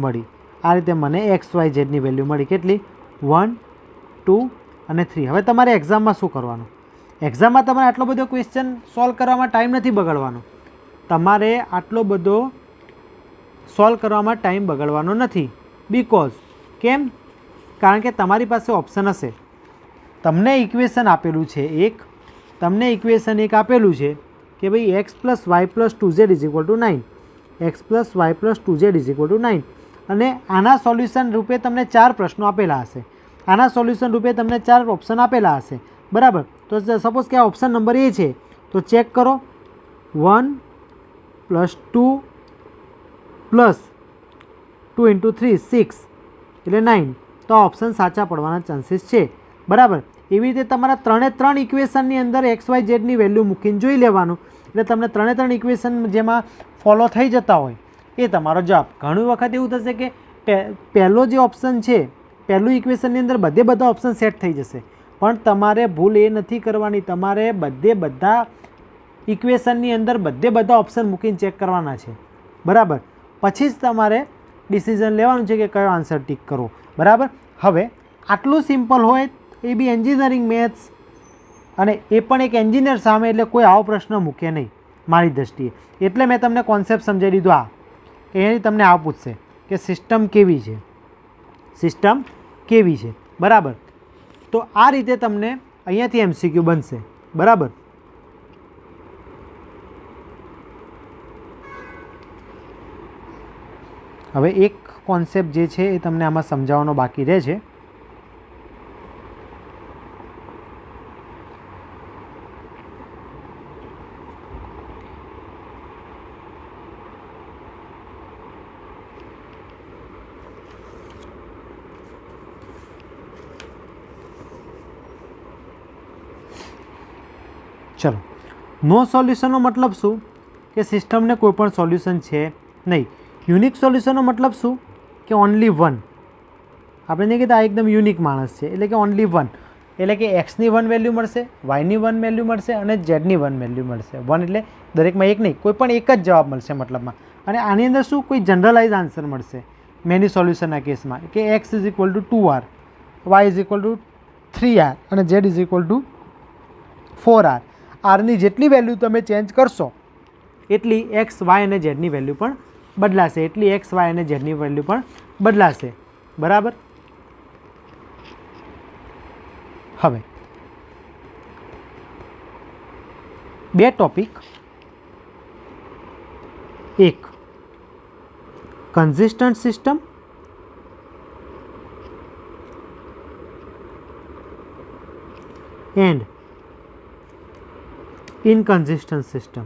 મળી. કેટલી? 1 2 અને 3. હવે તમારે એક્ઝામમાં શું કરવાનું? એક્ઝામમાં તમારે આટલો બધો ક્વેશ્ચન સોલ્વ કરવામાં ટાઈમ નથી બગાડવાનો. બીકોઝ કેમ? કારણ કે તમારી પાસે ઓપ્શન હશે. તમને ઇક્વેશન આપેલું છે કે ભાઈ x + y + 2z = 9. x + y + 2z = 9. અને આના સોલ્યુશન રૂપે તમને 4 પ્રશ્નો આપેલા હશે. આના સોલ્યુશન રૂપે તમને 4 ઓપ્શન આપેલા હશે, બરાબર? તો સપોઝ કે આ ઓપ્શન નંબર એ છે તો ચેક કરો. 1 + 2 + 2 × 3 6 એટલે 9. તો આ ઓપ્શન સાચા પડવાના ચાન્સીસ છે, બરાબર? એવી રીતે તમારા 3 ઇક્વેશનની અંદર x y zની વેલ્યુ મૂકીને જોઈ લેવાનું એટલે તમને 3 ઇક્વેશન જેમાં ફોલો થઈ જતા હોય એ તમારો જવાબ. ઘણી વખત એવું થશે કે પહેલો જે ઓપ્શન છે, પહેલું ઇક્વેશનની અંદર બધા ઓપ્શન સેટ થઈ જશે, પણ તમારે ભૂલ એ નથી કરવાની. તમારે બધા ઇક્વેશનની અંદર બધા ઓપ્શન મૂકીને ચેક કરવાના છે, બરાબર? પછી જ તમારે ડિસિઝન લેવાનું છે કે કયો આન્સર ટીક કરવો, બરાબર? હવે આટલું સિમ્પલ હોય એ બી એન્જિનિયરિંગ મેથ્સ, અને એ પણ એક એન્જિનિયર સામે, એટલે કોઈ આવો પ્રશ્ન મૂકે નહીં મારી દૃષ્ટિએ. એટલે મેં તમને કોન્સેપ્ટ સમજાવી દીધો. કે એની તમને આ પૂછશે કે સિસ્ટમ કેવી છે, બરાબર? તો આ રીતે તમને અહીંયાથી MCQ બનશે, બરાબર? હવે એક કોન્સેપ્ટ જે છે એ તમને આમાં સમજાવવાનો બાકી રહે છે. ચલો, નો સોલ્યુશનનો મતલબ શું કે સિસ્ટમને કોઈ પણ સોલ્યુશન છે નહીં. યુનિક સોલ્યુશનનો મતલબ શું કે ઓનલી વન. આપણે નહીં કહેતા આ એકદમ યુનિક માણસ છે, એટલે કે ઓનલી વન, એટલે કે એક્સની 1 વેલ્યુ મળશે, વાયની 1 વેલ્યુ મળશે અને ઝેડની 1 વેલ્યુ મળશે. 1 એટલે દરેકમાં એક નહીં, કોઈ પણ એક જ જવાબ મળશે મતલબમાં. અને આની અંદર શું કોઈ જનરલાઇઝ આન્સર મળશે મેની સોલ્યુશનના કેસમાં કે x is equal two 2r, y is equal two 3r અને z is equal two 4r. આરની જેટલી વેલ્યુ તમે ચેન્જ કરશો એટલી એક્સ, વાય અને ઝેડની વેલ્યુ પણ બદલાશે, એટલી એક્સ, વાય અને ઝેડની વેલ્યુ પણ બદલાશે. બરાબર. હવે બે ટોપિક, એક કન્સિસ્ટન્ટ સિસ્ટમ એન્ડ ઇનકન્સિસ્ટન્ટ સિસ્ટમ.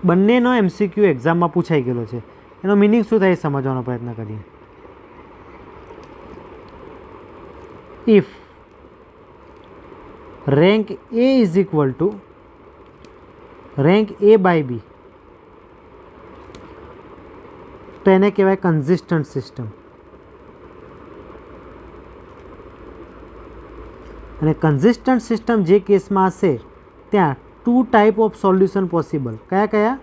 બંનેનો MCQ એક્ઝામમાં પૂછાઈ ગયેલો છે. એનો મિનિંગ શું થાય સમજવાનો પ્રયત્ન કરીએ. If rank A is equal to rank A by B, તો એને કહેવાય કન્સિસ્ટન્ટ સિસ્ટમ. અને કન્સિસ્ટન્ટ સિસ્ટમ જે કેસમાં હશે ત્યાં 2 ટાઈપ ઓફ સોલ્યુશન પોસિબલ. કયા કયા?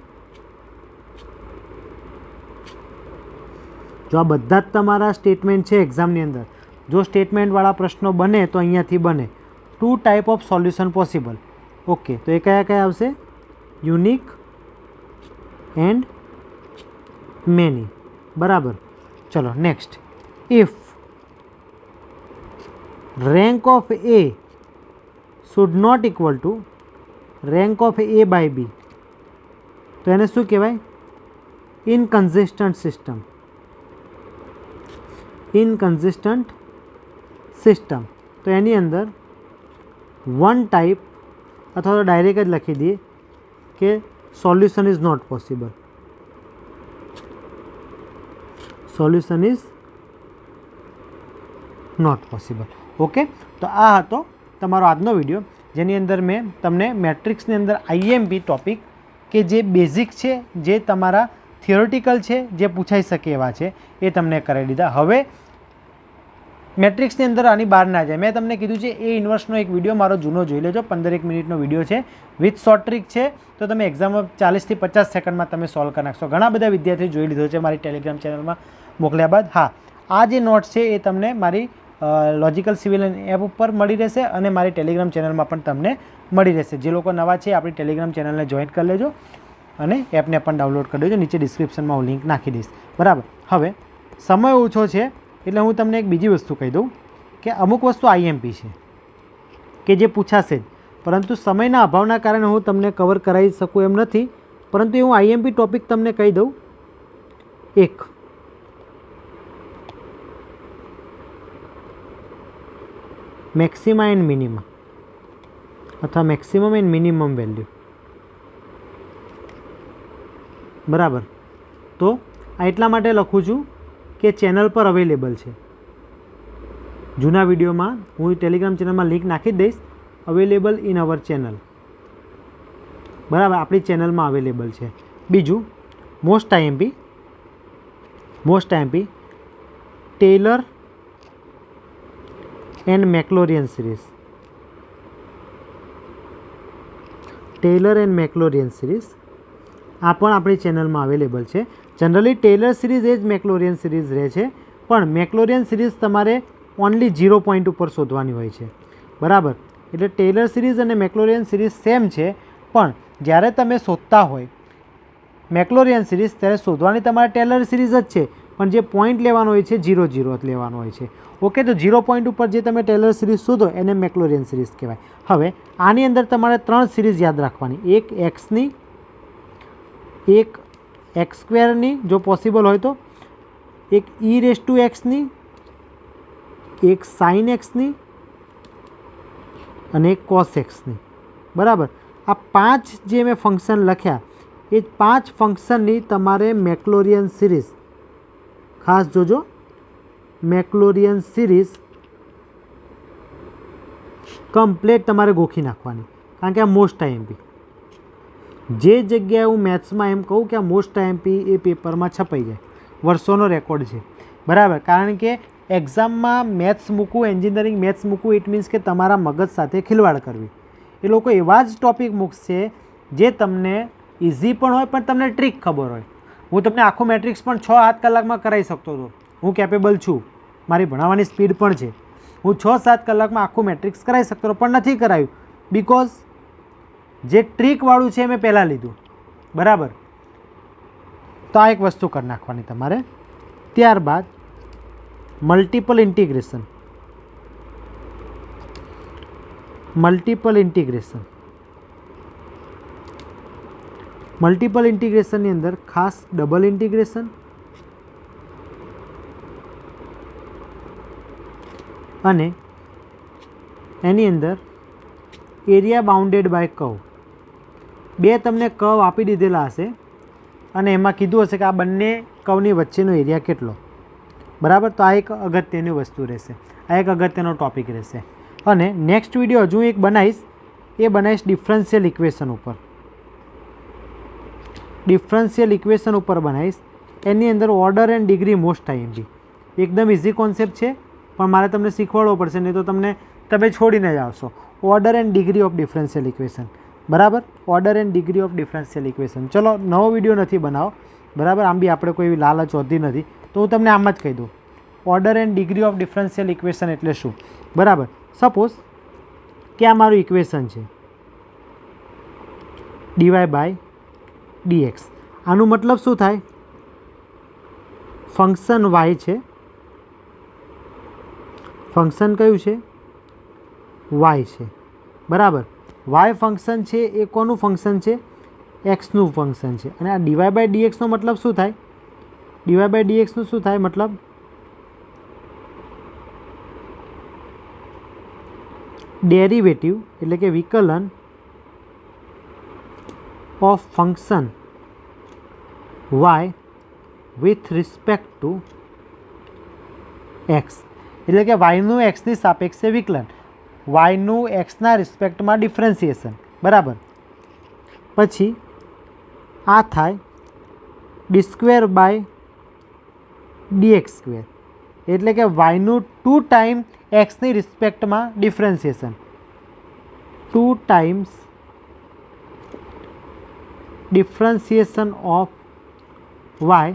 જો આ બધા જ તમારા સ્ટેટમેન્ટ છે એક્ઝામની અંદર, જો સ્ટેટમેન્ટવાળા પ્રશ્નો બને તો અહીંયાથી બને. 2 type of solution possible. Okay, તો એ કયા કયા આવશે? Unique and many. બરાબર. ચલો next. If rank of A should not equal to rank of A by B, તો એને શું કહેવાય? ઇનકન્સિસ્ટન્ટ સિસ્ટમ. ઇનકન્સિસ્ટન્ટ સિસ્ટમ. તો એની અંદર વન ટાઈપ અથવા તો ડાયરેક્ટ જ લખી દઈએ કે solution is not possible. Solution is not possible. Okay, તો આ હતો તમારો આજનો વિડીયો, જેની અંદર મેં તમને મેટ્રિક્સની અંદર IMP ટોપિક કે જે બેઝિક છે, જે તમારા થિયોરિટિકલ છે, જે પૂછાઈ શકે એવા છે, એ તમને કરાવી દીધા. હવે મેટ્રિક્સની અંદર આની બહાર ના જાય. મેં તમને કીધું છે એ ઇન્વર્સનો એક વિડીયો મારો જૂનો જોઈ લેજો, 15 મિનિટનો વિડીયો છે, વિથ શોર્ટ ટ્રીક છે. તો તમે એક્ઝામમાં 40 થી 50 સેકન્ડમાં તમે સોલ્વ કરી નાખશો. ઘણા બધા વિદ્યાર્થીઓ જોઈ લીધો છે મારી ટેલિગ્રામ ચેનલમાં મોકલ્યા બાદ. હા, આ જે નોટ્સ છે એ તમને મારી લોજિકલ સિવિલ એપ ઉપર મળી રહેશે અને મારી ટેલિગ્રામ ચેનલમાં પણ તમને મળી રહેશે. જે લોકો નવા છે આપણી ટેલિગ્રામ ચેનલને જોઈન કરી લેજો અને એપને પણ ડાઉનલોડ કરી દેજો. નીચે ડિસ્ક્રિપ્શનમાં હું લિંક નાખી દઈશ. બરાબર. હવે સમય ઓછો છે એટલે હું તમને એક બીજી વસ્તુ કહી દઉં કે અમુક વસ્તુ IMP છે કે જે પૂછાશે જ, પરંતુ સમયના અભાવના કારણે હું તમને કવર કરાવી શકું એમ નથી. પરંતુ એ હું IMP ટોપિક તમને કહી દઉં. એક મેક્સિમા એન્ડ મિનિમમ અથવા મેક્સિમમ એન્ડ મિનિમમ વેલ્યુ. બરાબર. તો આ એટલા માટે લખું છું કે ચેનલ પર અવેલેબલ છે. જૂના વિડીયોમાં હું ટેલિગ્રામ ચેનલમાં લિંક નાખી જ દઈશ. Available in our channel. બરાબર, આપણી ચેનલમાં અવેલેબલ છે. બીજું most IMP Taylor and Maclaurin series. Taylor and Maclaurin series આ પણ આપણી ચેનલમાં અવેલેબલ છે. જનરલી ટેલર સિરીઝ એ જ મેક્લોરિયન સિરીઝ રહે છે, પણ મેક્લોરિયન સિરીઝ તમારે ઓનલી 0 પોઈન્ટ ઉપર શોધવાની હોય છે. બરાબર. એટલે ટેલર સિરીઝ અને મેક્લોરિયન સિરીઝ સેમ છે, પણ જ્યારે તમે શોધતા હોય મેક્લોરિયન સિરીઝ ત્યારે શોધવાની તમારે ટેલર સિરીઝ જ છે, પણ જે પોઈન્ટ લેવાનો હોય છે 0 0 જ લેવાનો હોય છે. ઓકે, તો 0 પોઈન્ટ ઉપર જે તમે ટેલર સિરીઝ શોધો એને મેક્લોરિયન સિરીઝ કહેવાય. હવે આની અંદર તમારે 3 સિરીઝ યાદ રાખવાની. એક એક્સની, એક એક્સ સ્ક્વેરની જો પોસિબલ હોય તો, એક e⁻x ની, એક sin x ની અને એક cos x ની. બરાબર. આ 5 જે મેં ફંક્શન લખ્યા એ 5 ફંક્શનની તમારે મેક્લોરિયન સિરીઝ, ખાસ જોજો, મેક્લોરિયન સિરીઝ કમ્પ્લેટ તમારે ગોખી નાખવાની, કારણ કે આ મોસ્ટ આઈએમપી. જે જગ્યાએ હું મેથ્સમાં એમ કહું કે આ મોસ્ટ આઈએમપી એ પેપરમાં છપાઈ જાય, વર્ષોનો રેકોર્ડ છે, બરાબર. કારણ કે એક્ઝામમાં મેથ્સ મૂકવું, એન્જિનિયરિંગ મેથ્સ મૂકવું, ઇટ મીન્સ કે તમારા મગજ સાથે ખિલવાડ કરવી. એ લોકો એવા જ ટૉપિક મૂકશે જે તમને ઇઝી પણ હોય પણ તમને ટ્રીક ખબર હોય. હું તમને આખું મેટ્રિક્સ પણ 6-8 કલાકમાં કરાવી શકતો હતો, હું કેપેબલ છું, મારી ભણાવવાની સ્પીડ પણ છે. હું 6-7 કલાકમાં આખું મેટ્રિક્સ કરાવી શકતો હતો, પણ નથી કરાવ્યું બિકોઝ જે ટ્રીકવાળું છે મેં પહેલાં લીધું, બરાબર. તો આ એક વસ્તુ કરી નાખવાની તમારે. ત્યારબાદ મલ્ટિપલ ઇન્ટિગ્રેશન. મલ્ટિપલ ઇન્ટિગ્રેશનની અંદર ખાસ ડબલ ઇન્ટિગ્રેશન અને એની અંદર એરિયા બાઉન્ડેડ બાય કર્વ. બે તમને કર્વ આપી દીધેલા હશે અને એમાં કીધું હશે કે આ બંને કર્વની વચ્ચેનો એરિયા કેટલો, બરાબર. તો આ એક અગત્યની વસ્તુ રહેશે, આ એક અગત્યનો ટૉપિક રહેશે. અને નેક્સ્ટ વિડીયો હજુ એક બનાવીશ, એ બનાવીશ ડિફરન્શિયલ ઇક્વેશન ઉપર. ડિફરન્શિયલ ઇક્વેશન ઉપર બનાવીશ. એની અંદર order and degree most IMP. એકદમ ઇઝી કોન્સેપ્ટ છે, પણ મારે તમને શીખવાડવો પડશે, નહીં તો તમે છોડીને જ આવશો. Order and degree of differential equation, બરાબર. Order and degree of differential equation. ચલો, નવો વિડીયો નથી બનાવો, બરાબર. આમ બી આપણે કોઈ એવી લાલચ હોતી નથી, તો હું તમને આમ જ કહી દઉં. Order and degree of differential equation એટલે શું, બરાબર. સપોઝ કે આ મારું ઇક્વેશન છે dy/dx. આનું મતલબ શું થાય? ફંક્શન y છે, ફંક્શન કયું છે? y છે, બરાબર. y ફંક્શન છે એ કોનું ફંક્શન છે? એક્સનું ફંક્શન છે. અને આ dy/dxનો મતલબ શું થાય? dy/dxનું શું થાય મતલબ? ડેરિવેટિવ, એટલે કે વિકલન of function y with respect two x. એટલે કે yનું એક્સની સાપેક્ષે વિકલન, yનું એક્સના રિસ્પેક્ટમાં ડિફરન્સિએશન, બરાબર. પછી આ થાય d²/dx², એટલે કે yનું 2 ટાઈમ એક્સની રિસ્પેક્ટમાં differentiation, 2 times differentiation of y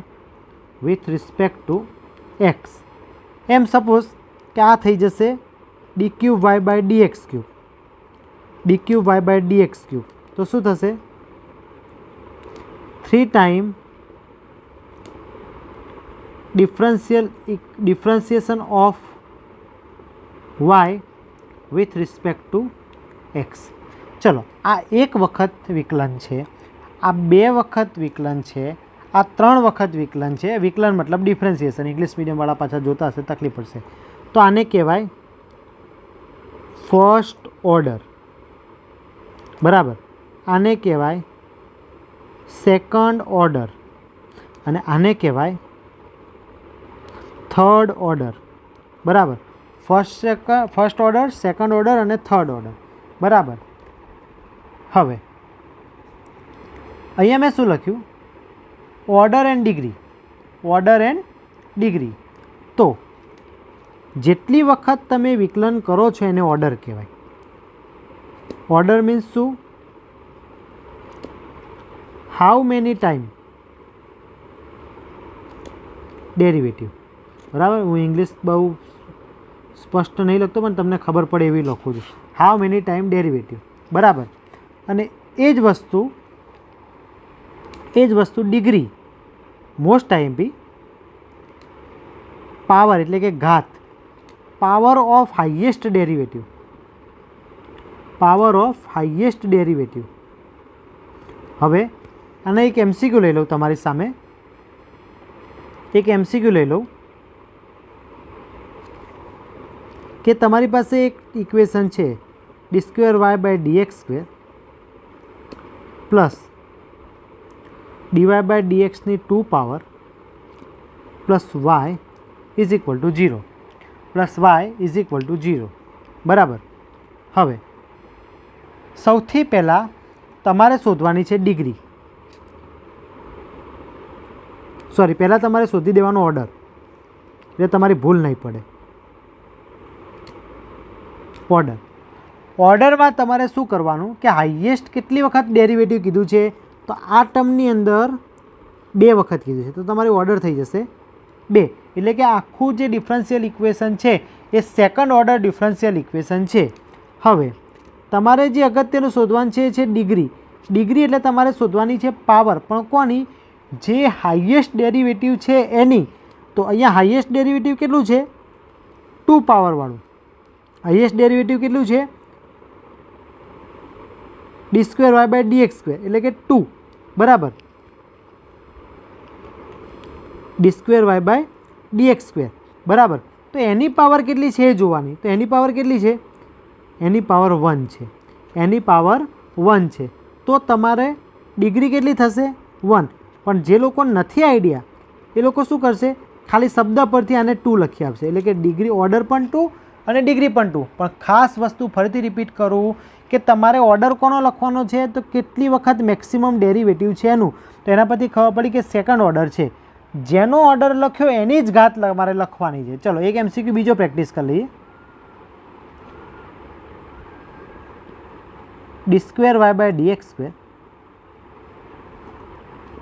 with respect to x. એમ સપોઝ કે આ થઈ જશે d³y/dx³. d³y/dx³. તો શું થશે? 3 time differentiation of y with respect to x. ચલો, આ એક વખત વિકલન છે, આ 2 વખત વિકલન છે, આ 3 વખત વિકલન છે. વિકલન મતલબ ડિફરન્સિએશન. ઇંગ્લિશ મીડિયમવાળા પાછા જોતા હશે, તકલીફ પડશે. તો આને કહેવાય ફર્સ્ટ ઓર્ડર, બરાબર. આને કહેવાય સેકન્ડ ઓર્ડર અને આને કહેવાય થર્ડ ઓર્ડર, બરાબર. ફર્સ્ટ ઓર્ડર, સેકન્ડ ઓર્ડર અને થર્ડ ઓર્ડર, બરાબર. હવે અહીંયા મેં શું લખ્યું? Order and degree. Order and degree. તો જેટલી વખત તમે વિકલન કરો છો એને ઓર્ડર કહેવાય. ઓર્ડર મીન્સ શું? હાઉ મેની ટાઈમ ડેરિવેટિવ, બરાબર. હું ઇંગ્લિશ બહુ સ્પષ્ટ નહીં લખતો, પણ તમને ખબર પડે એવી લખું છું. હાઉ મેની ટાઈમ ડેરિવેટિવ, બરાબર. અને એ જ વસ્તુ ડિગ્રી મોસ્ટ આઈએમપી. પાવર એટલે કે ઘાત, power of highest derivative, power of highest derivative. હવે આને એક એમસીક્યુ લઈ લઉં તમારી સામે, એક એમસીક્યુ લઈ લઉં કે તમારી પાસે એક ઇક્વેશન છે d²y/dx² પ્લસ dy/dxની 2 power plus y is equal to 0, plus y is equal to 0, બરાબર. હવે સૌથી પહેલાં તમારે શોધવાની છે ડિગ્રી, સોરી પહેલાં તમારે શોધી દેવાનો ઓર્ડર, એટલે તમારી ભૂલ નહીં પડે. ઓર્ડરમાં તમારે શું કરવાનું કે હાઈએસ્ટ કેટલી વખત ડેરિવેટિવ કીધું છે, તો આ ટર્મની અંદર 2 વખત કીધું છે, તો તમારી ઓર્ડર થઈ જશે 2. એટલે કે આખું જે ડિફરન્શિયલ ઇક્વેશન છે એ સેકન્ડ ઓર્ડર ડિફરન્શિયલ ઇક્વેશન છે. હવે તમારે જે અગત્યનું શોધવાનું છે એ છે ડિગ્રી. ડિગ્રી એટલે તમારે શોધવાની છે પાવર, પણ કોની? જે હાઈએસ્ટ ડેરિવેટિવ છે એની. તો અહીંયા હાઈએસ્ટ ડેરિવેટિવ કેટલું છે? 2 પાવરવાળું. હાઈએસ્ટ ડેરિવેટિવ કેટલું છે? d2y/dx², એટલે કે 2, બરાબર, d2y/dx², બરાબર. તો એની પાવર કેટલી છે એ જોવાની. તો એની પાવર કેટલી છે? એની પાવર 1 છે. એની પાવર 1 છે. તો તમારે ડિગ્રી કેટલી થશે? 1. પણ જે લોકો નથી આઈડિયા એ લોકો શું કરશે? ખાલી શબ્દ પરથી આને 2 લખી આપશે, એટલે કે ડિગ્રી ઓર્ડર પણ 2 અને ડિગ્રી પણ 2. પણ ખાસ વસ્તુ ફરીથી રિપીટ કરું કે તમારે ઓર્ડર કોનો લખવાનો છે, તો કેટલી વખત મેક્સિમમ ડેરિવેટિવ છે એનું. તો એના પરથી ખબર પડી કે સેકન્ડ ઓર્ડર છે. જેનો ઓર્ડર લખ્યો એની જ ઘાત તમારે લખવાની છે. ચલો એક MCQ બીજો પ્રેક્ટિસ કરી લઈએ. d2y/dx²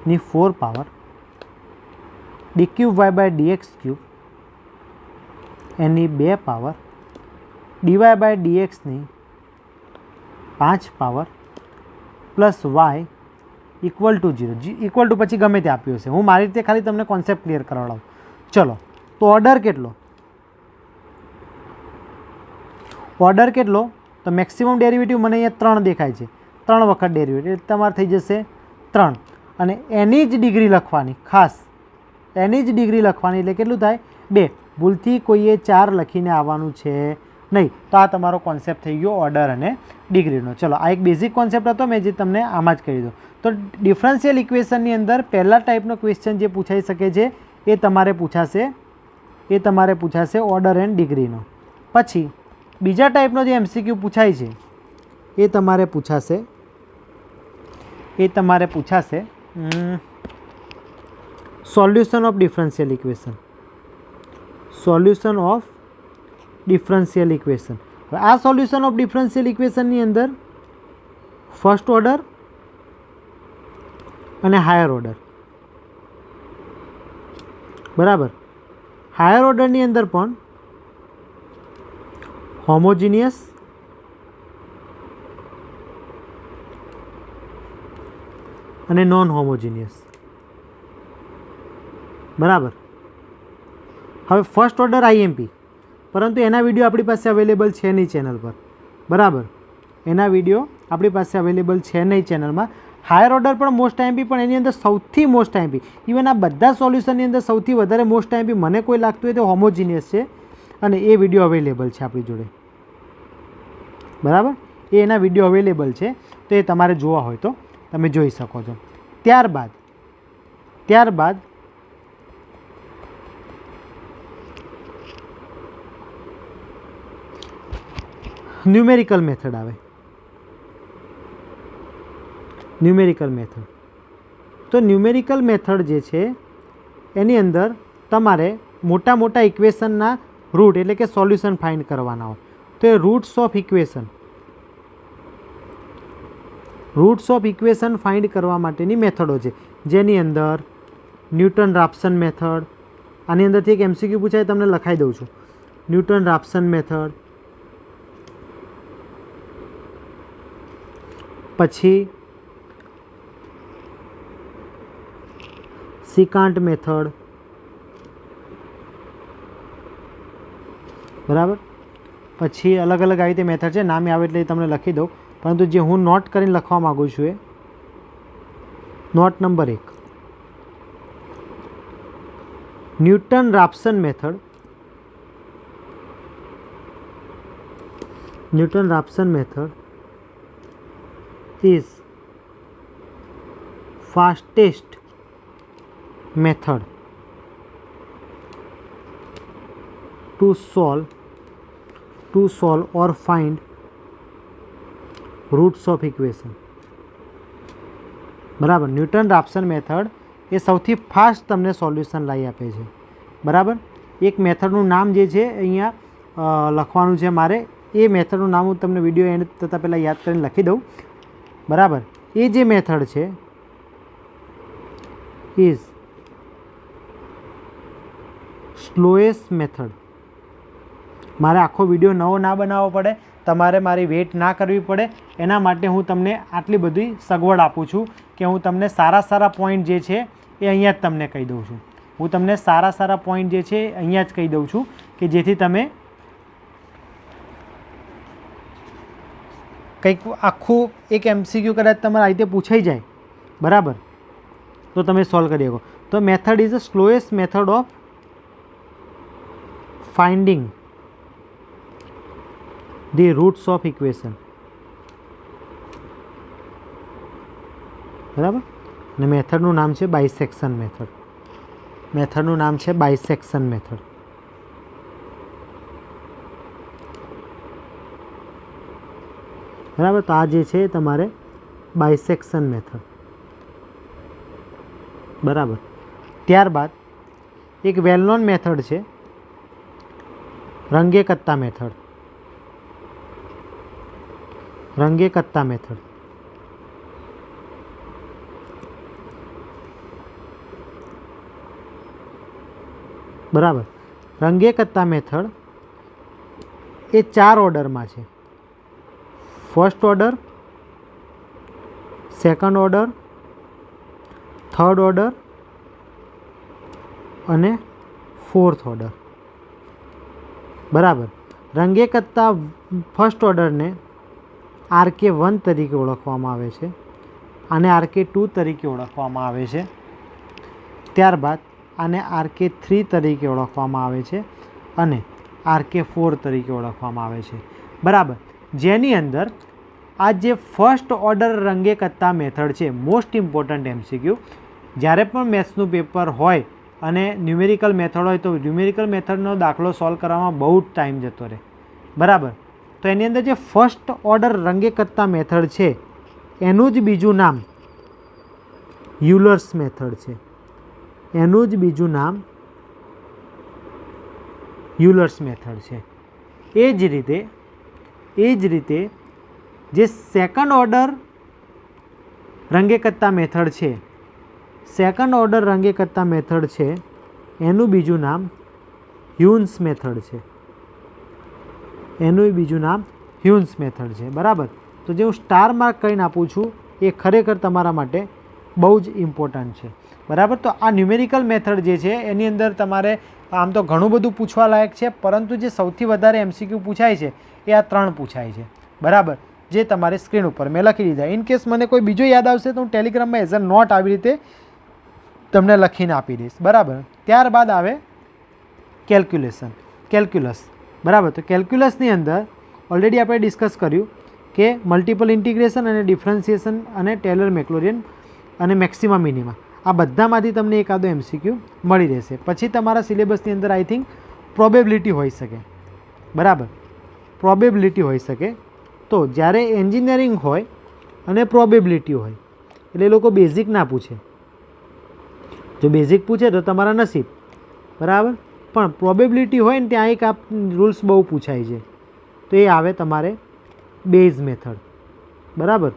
ની 4 પાવર d3y/dx³ એની 2 પાવર dy/dx ની 5 power plus y equal to 0. Equal to પછી ગમે તે આપ્યું હશે, હું મારી રીતે ખાલી તમને કોન્સેપ્ટ ક્લિયર કરાવડાવું. ચલો, તો ઓર્ડર કેટલો? ઓર્ડર કેટલો? તો મેક્સિમમ ડેરિવેટિવ મને અહીંયા 3 દેખાય છે, 3 વખત ડેરિવેટિવ, તમારે થઈ જશે 3. અને એની જ ડિગ્રી લખવાની, ખાસ એની જ ડિગ્રી લખવાની, એટલે કેટલું થાય? 2. ભૂલથી કોઈએ 4 લખીને આવવાનું છે નહીં. તો આ તમારો કોન્સેપ્ટ થઈ ગયો ઓર્ડર અને ડિગ્રીનો. ચલો, આ એક બેઝિક કોન્સેપ્ટ હતો, મેં જે તમને આમાં જ કહી દો. તો ડિફરન્શિયલ ઇક્વેશનની અંદર પહેલા ટાઈપનો ક્વેશ્ચન જે પૂછાઈ શકે છે એ તમારે પૂછાશે ઓર્ડર એન્ડ ડિગ્રીનો. પછી બીજા ટાઈપનો જે MCQ પૂછાય છે એ તમારે પૂછાશે solution of differential equation. Solution of differential equation. હવે આ સોલ્યુશન ઓફ ડિફરન્શિયલ ઇક્વેશનની અંદર ફર્સ્ટ ઓર્ડર અને હાયર ઓર્ડર, બરાબર. હાયર ઓર્ડરની અંદર પણ હોમોજીનિયસ અને નોન હોમોજીનિયસ, બરાબર. હવે ફર્સ્ટ ઓર્ડર IMP, પરંતુ એના વિડીયો આપણી પાસે અવેલેબલ છે નહીં ચેનલ પર, બરાબર. એના વિડીયો આપણી પાસે અવેલેબલ છે નહીં ચેનલમાં. હાયર ઓર્ડર પણ મોસ્ટ IMP, પણ એની અંદર સૌથી મોસ્ટ IMP, ઇવન આ બધા સોલ્યુશનની અંદર સૌથી વધારે મોસ્ટ IMP મને કોઈ લાગતું હોય તો હોમોજીનિયસ છે, અને એ વિડીયો અવેલેબલ છે આપણી જોડે, બરાબર. એના વિડીયો અવેલેબલ છે, તો એ તમારે જોવા હોય તો તમે જોઈ શકો છો. ત્યારબાદ ન્યુમેરિકલ મેથડ આવે. ન્યુમેરિકલ મેથડ, તો ન્યુમેરિકલ મેથડ જે છે એની અંદર તમારે મોટા મોટા ઇક્વેશનના રૂટ એટલે કે સોલ્યુશન ફાઇન્ડ કરવાના હોય. તો એ રૂટ્સ ઓફ ઇક્વેશન ફાઇન્ડ કરવા માટેની મેથડો છે, જેની અંદર ન્યૂટન રાપ્સન મેથડ. આની અંદરથી એક MCQ પૂછાય, તમને લખાઈ દઉં છું. ન્યૂટન રાપ્સન મેથડ, પછી સિકાન્ટ મેથડ, બરાબર. પછી અલગ અલગ આવી રીતે મેથડ છે, નામ આવે એટલે તમને લખી દઉં, પરંતુ જે હું નોટ કરીને લખવા માગું છું એ note number 1 Newton Raphson method. Newton Raphson method is fastest method to solve or find roots of equation. બરાબર. ન્યૂટન રાપ્સન મેથડ એ સૌથી ફાસ્ટ તમને સોલ્યુશન લાવી આપે છે. બરાબર. એક મેથડનું નામ જે છે અહીંયા લખવાનું છે મારે. એ મેથડનું નામ હું તમને વિડીયો એન્ડ થતાં પહેલાં યાદ કરીને લખી દઉં. બરાબર. એ જે મેથડ છે ઇઝ સ્લોએસ્ટ મેથડ. મારે આખો વિડીયો નવો ના બનાવવો પડે, તમારે મારી વેઇટ ના કરવી પડે, એના માટે હું તમને આટલી બધી સગવડ આપું છું કે હું તમને સારા પોઈન્ટ જે છે એ અહીંયા જ તમને કહી દઉં છું. હું તમને સારા પોઈન્ટ જે છે અહીંયા જ કહી દઉં છું કે જેથી તમે કંઈક આખું એક MCQ કદાચ તમારા રીતે પૂછાઈ જાય, બરાબર, તો તમે સોલ્વ કરી શકો. તો method is a slowest method of finding the roots of equation. બરાબર. અને મેથડનું નામ છે બાયસેક્શન મેથડ. મેથડનું નામ છે બાયસેક્શન મેથડ. બરાબર. તો આ જે છે તમારે બાયસેક્શન મેથડ. બરાબર. ત્યારબાદ એક વેલ નોન મેથડ છે રંગે કત્તા મેથડ. રંગે કત્તા મેથડ. બરાબર. રંગે કત્તા મેથડ એ 4 ઓર્ડરમાં છે. First order, second order, third order અને ફોર્થ ઓર્ડર. બરાબર. રંગે કત્તા ફર્સ્ટ ઓર્ડરને RK1 તરીકે ઓળખવામાં આવે છે અને RK2 તરીકે ઓળખવામાં આવે છે. ત્યારબાદ આને RK3 તરીકે ઓળખવામાં આવે છે અને RK4 તરીકે ઓળખવામાં આવે છે. બરાબર. જેની અંદર આ જે ફર્સ્ટ ઓર્ડર રંગે કત્તા મેથડ છે, મોસ્ટ ઇમ્પોર્ટન્ટ MCQ. જ્યારે પણ મેથ્સનું પેપર હોય અને ન્યુમેરિકલ મેથડ હોય તો ન્યુમેરિકલ મેથડનો દાખલો સોલ્વ કરવામાં બહુ જ ટાઈમ જતો રહે. બરાબર. તો એની અંદર જે ફર્સ્ટ ઓર્ડર રંગે કત્તા મેથડ છે એનું જ બીજું નામ યુલર્સ મેથડ છે. એનું જ બીજું નામ યુલર્સ મેથડ છે. એ જ રીતે જે સેકન્ડ ઓર્ડર રંગે કત્તા મેથડ છે, સેકન્ડ ઓર્ડર રંગે કત્તા મેથડ છે એનું બીજું નામ હ્યુન્સ મેથડ છે. એનું બીજું નામ હ્યુન્સ મેથડ છે. બરાબર. તો જે હું સ્ટાર માર્ક કરીને આપું છું એ ખરેખર તમારા માટે બહુ જ ઇમ્પોર્ટન્ટ છે. બરાબર. તો આ ન્યુમેરિકલ મેથડ જે છે એની અંદર તમારે આમ તો ઘણું બધું પૂછવા લાયક છે, પરંતુ જે સૌથી વધારે MCQ પૂછાય છે એ આ 3 પૂછાય છે. બરાબર. જે તમારે સ્ક્રીન ઉપર મેં લખી દીધા. ઇન કેસ મને કોઈ બીજો યાદ આવશે તો હું ટેલિગ્રામમાં એઝ અ નોટ આવી રીતે તમને લખીને આપી દઈશ. બરાબર. ત્યારબાદ આવે કેલ્ક્યુલસ. બરાબર. તો કેલ્ક્યુલસની અંદર ઓલરેડી આપણે ડિસ્કસ કર્યું કે મલ્ટિપલ ઇન્ટિગ્રેશન અને ડિફરન્સિએશન અને ટેલર મેક્લોરિયન અને મેક્સિમા મિનિમા આ બધામાંથી તમને એકાદો MCQ મળી રહેશે. પછી તમારા સિલેબસની અંદર આઈ થિંક પ્રોબેબિલિટી હોઈ શકે. બરાબર. પ્રોબેબિલિટી હોઈ શકે. તો જ્યારે એન્જિનિયરિંગ હોય અને પ્રોબેબિલિટી હોય એટલે એ લોકો બેઝિક ના પૂછે. જો બેઝિક પૂછે તો તમારા નસીબ. બરાબર. પણ પ્રોબેબિલિટી હોય ને ત્યાં એક રૂલ્સ બહુ પૂછાય છે, તો એ આવે તમારે બેઝ મેથડ. બરાબર.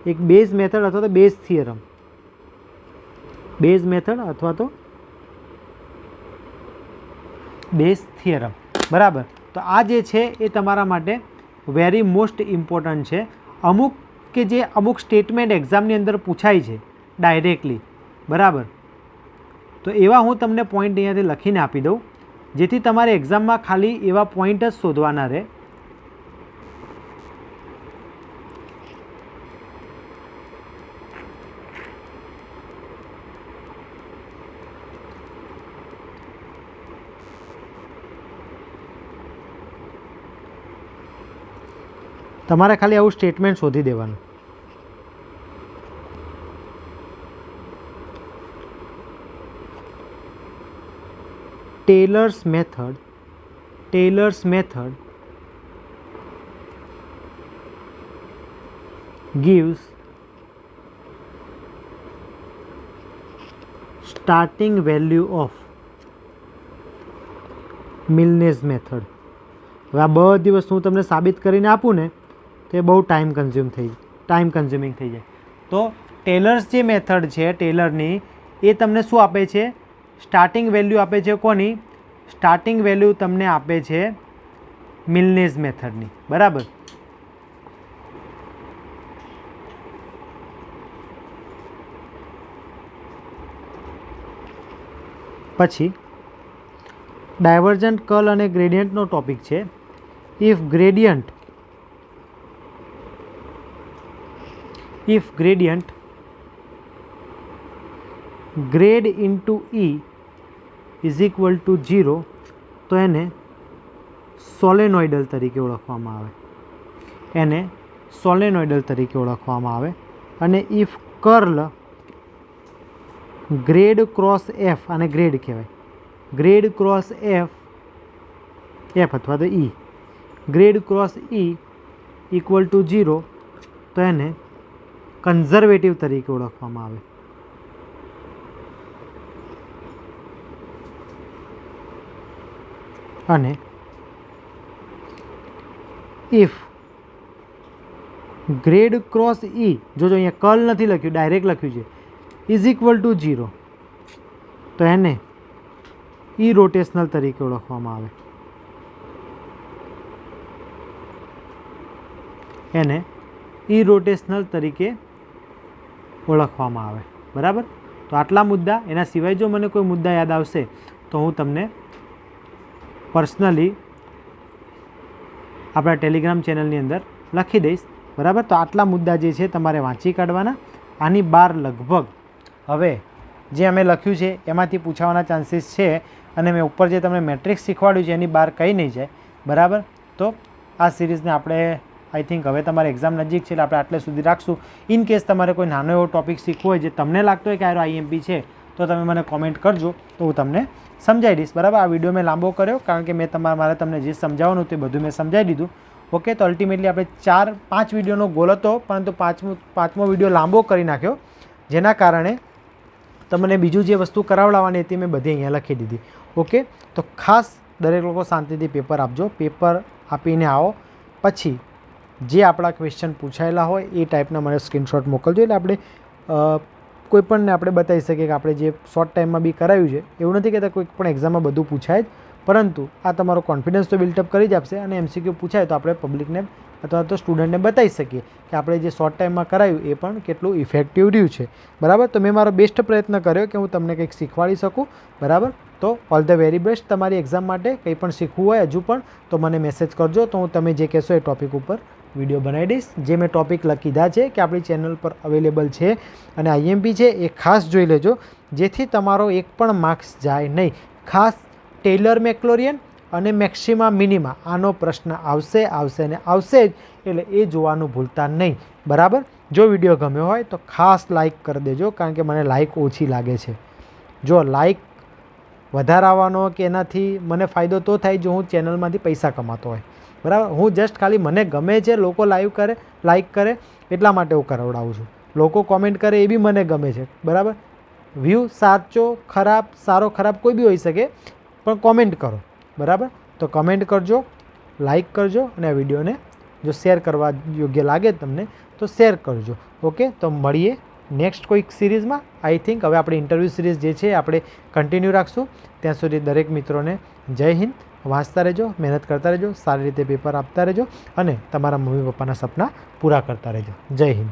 એક બેઝ મેથડ અથવા તો બેઝ થિયરમ. બેઝ મેથડ અથવા તો બેઝ થિયરમ. બરાબર. તો આ જે છે એ તમારા માટે વેરી મોસ્ટ ઇમ્પોર્ટન્ટ છે. અમુક સ્ટેટમેન્ટ એક્ઝામની અંદર પૂછાય છે ડાયરેક્ટલી. બરાબર. તો એવા હું તમને પોઈન્ટ અહીંયાથી લખીને આપી દઉં જેથી તમારે એક્ઝામમાં ખાલી એવા પોઈન્ટ જ શોધવાના રહે. તમારે ખાલી આવું સ્ટેટમેન્ટ શોધી દેવાનું. Taylor's method gives starting value of Milne's method. હવે આ બધી વસ્તુ હું તમને સાબિત કરીને આપું ને તો એ બહુ ટાઈમ કન્ઝ્યુમિંગ થઈ જાય. તો ટેલર્સ જે મેથડ છે ટેલરની એ તમને શું આપે છે? સ્ટાર્ટિંગ વેલ્યુ આપે છે. કોની સ્ટાર્ટિંગ વેલ્યુ? તમને આપે છે મિલ્નેઝ મેથડની. બરાબર. પછી ડાયવર્જન્ટ કર્લ અને ગ્રેડિયન્ટનો ટોપિક છે. If gradient grad into E is equal to 0 તો એને સોલેનોઇડલ તરીકે ઓળખવામાં આવે. અને if curl grad cross F, આને ગ્રેડ કહેવાય, ગ્રેડ ક્રોસ એફ અથવા તો E, grad cross E equal to 0 તો એને કન્ઝર્વેટિવ તરીકે ઓળખવામાં આવે. અને ઇફ ગ્રેડ ક્રોસ ઈ, જોજો અહીંયા કર્લ નથી લખ્યું, ડાયરેક્ટ લખ્યું છે, ઇઝ ઇક્વલ ટુ 0 તો એને ઈ રોટેશનલ તરીકે ઓળખવામાં આવે. બરાબર. તો આટલા મુદ્દા. એના સિવાય જો મને કોઈ મુદ્દા યાદ આવશે તો હું તમને પર્સનલી આપણા ટેલિગ્રામ ચેનલની અંદર લખી દઈશ. બરાબર. તો આટલા મુદ્દા જે છે તમારે વાંચી કાઢવાના. આની બહાર લગભગ હવે જે અમે લખ્યું છે એમાંથી પૂછાવાના ચાન્સીસ છે. અને મેં ઉપર જે તમને મેટ્રિક્સ શીખવાડ્યું છે એની બહાર કંઈ નહીં જાય. બરાબર. તો આ સિરીઝને આપણે આઈ થિંક હવે તમારી એક્ઝામ નજીક છે એટલે આપણે આટલે સુધી રાખશું. ઇન કેસ તમારે કોઈ નાનો એવો ટોપિક શીખવો હોય જે તમને લાગતો હોય કે આ આઈએમપી છે તો તમે મને કોમેન્ટ કરજો તો હું તમને સમજાવી દઈશ. બરાબર. આ વિડીયો મેં લાંબો કર્યો કારણ કે મારે તમને જે સમજાવવાનું તે બધું મેં સમજાવી દીધું. ઓકે. તો અલ્ટિમેટલી આપણે 4-5 વિડીયોનો ગોલ હતો પરંતુ પાંચમો વિડીયો લાંબો કરી નાખ્યો, જેના કારણે તમને બીજું જે વસ્તુ કરાવડાવવાની હતી મેં બધી અહીંયા લખી દીધી. ઓકે. તો ખાસ દરેક લોકો શાંતિથી પેપર આપજો. પેપર આપીને આવો પછી જે આપણા ક્વેશ્ચન પૂછાયેલા હોય એ ટાઈપના મને સ્ક્રીનશોટ મોકલજો એટલે આપણે કોઈપણને આપણે બતાવી શકીએ કે આપણે જે શોર્ટ ટાઈમમાં બી કરાવ્યું છે. એવું નથી કહેતા કોઈ પણ એક્ઝામમાં બધું પૂછાય જ, પરંતુ આ તમારો કોન્ફિડન્સ તો બિલ્ટઅપ કરી જ આપશે. અને એમસીક્યુ પૂછાય તો આપણે પબ્લિકને અથવા તો સ્ટુડન્ટને બતાવી શકીએ કે આપણે જે શોર્ટ ટાઈમમાં કરાવ્યું એ પણ કેટલું ઇફેક્ટિવ રહ્યું છે. બરાબર. તો મેં મારો બેસ્ટ પ્રયત્ન કર્યો કે હું તમને કંઈક શીખવાડી શકું. બરાબર. તો ઓલ ધ વેરી બેસ્ટ તમારી એક્ઝામ માટે. કંઈ પણ શીખવું હોય હજુ પણ તો મને મેસેજ કરજો તો હું તમે જે કહેશો એ ટૉપિક ઉપર વિડીયો બનાવી દઈશ. જે મેં ટૉપિક કીધા છે કે આપણી ચેનલ પર અવેલેબલ છે અને આઈએમપી છે એ ખાસ જોઈ લેજો જેથી તમારો એક પણ માર્ક્સ જાય નહીં. ખાસ ટેલર મેક્લોરિયન અને મેક્સિમા મિનિમા આનો પ્રશ્ન આવશે અને આવશે જ, એટલે એ જોવાનું ભૂલતા નહીં. બરાબર. જો વિડીયો ગમ્યો હોય તો ખાસ લાઇક કરી દેજો કારણ કે મને લાઇક ઓછી લાગે છે. જો લાઇક વધારવાનો કે એનાથી મને ફાયદો તો થાય જો હું ચેનલમાંથી પૈસા કમાતો હોય. બરાબર. હું જસ્ટ ખાલી મને ગમે છે લોકો લાઈક કરે એટલા માટે હું કરાવડાવું છું. લોકો કોમેન્ટ કરે એ બી મને ગમે છે. બરાબર. વ્યૂ સાચો ખરાબ સારો ખરાબ કોઈ બી હોઈ શકે પણ કોમેન્ટ કરો. બરાબર. તો કમેન્ટ કરજો, લાઈક કરજો અને આ વિડીયોને જો શેર કરવા યોગ્ય લાગે તમને તો શેર કરજો. ઓકે. તો મળીએ નેક્સ્ટ કોઈક સિરીઝમાં. આઈ થિંક હવે આપણે ઇન્ટરવ્યૂ સિરીઝ જે છે આપણે કન્ટિન્યુ રાખશું. ત્યાં સુધી દરેક મિત્રોને જય હિન્દ. વાંચતા રહેજો, મહેનત કરતા રહેજો, સારી રીતે પેપર આપતા રહેજો અને તમારા મમ્મી પપ્પાના સપના પૂરા કરતા રહેજો. જય હિન્દ.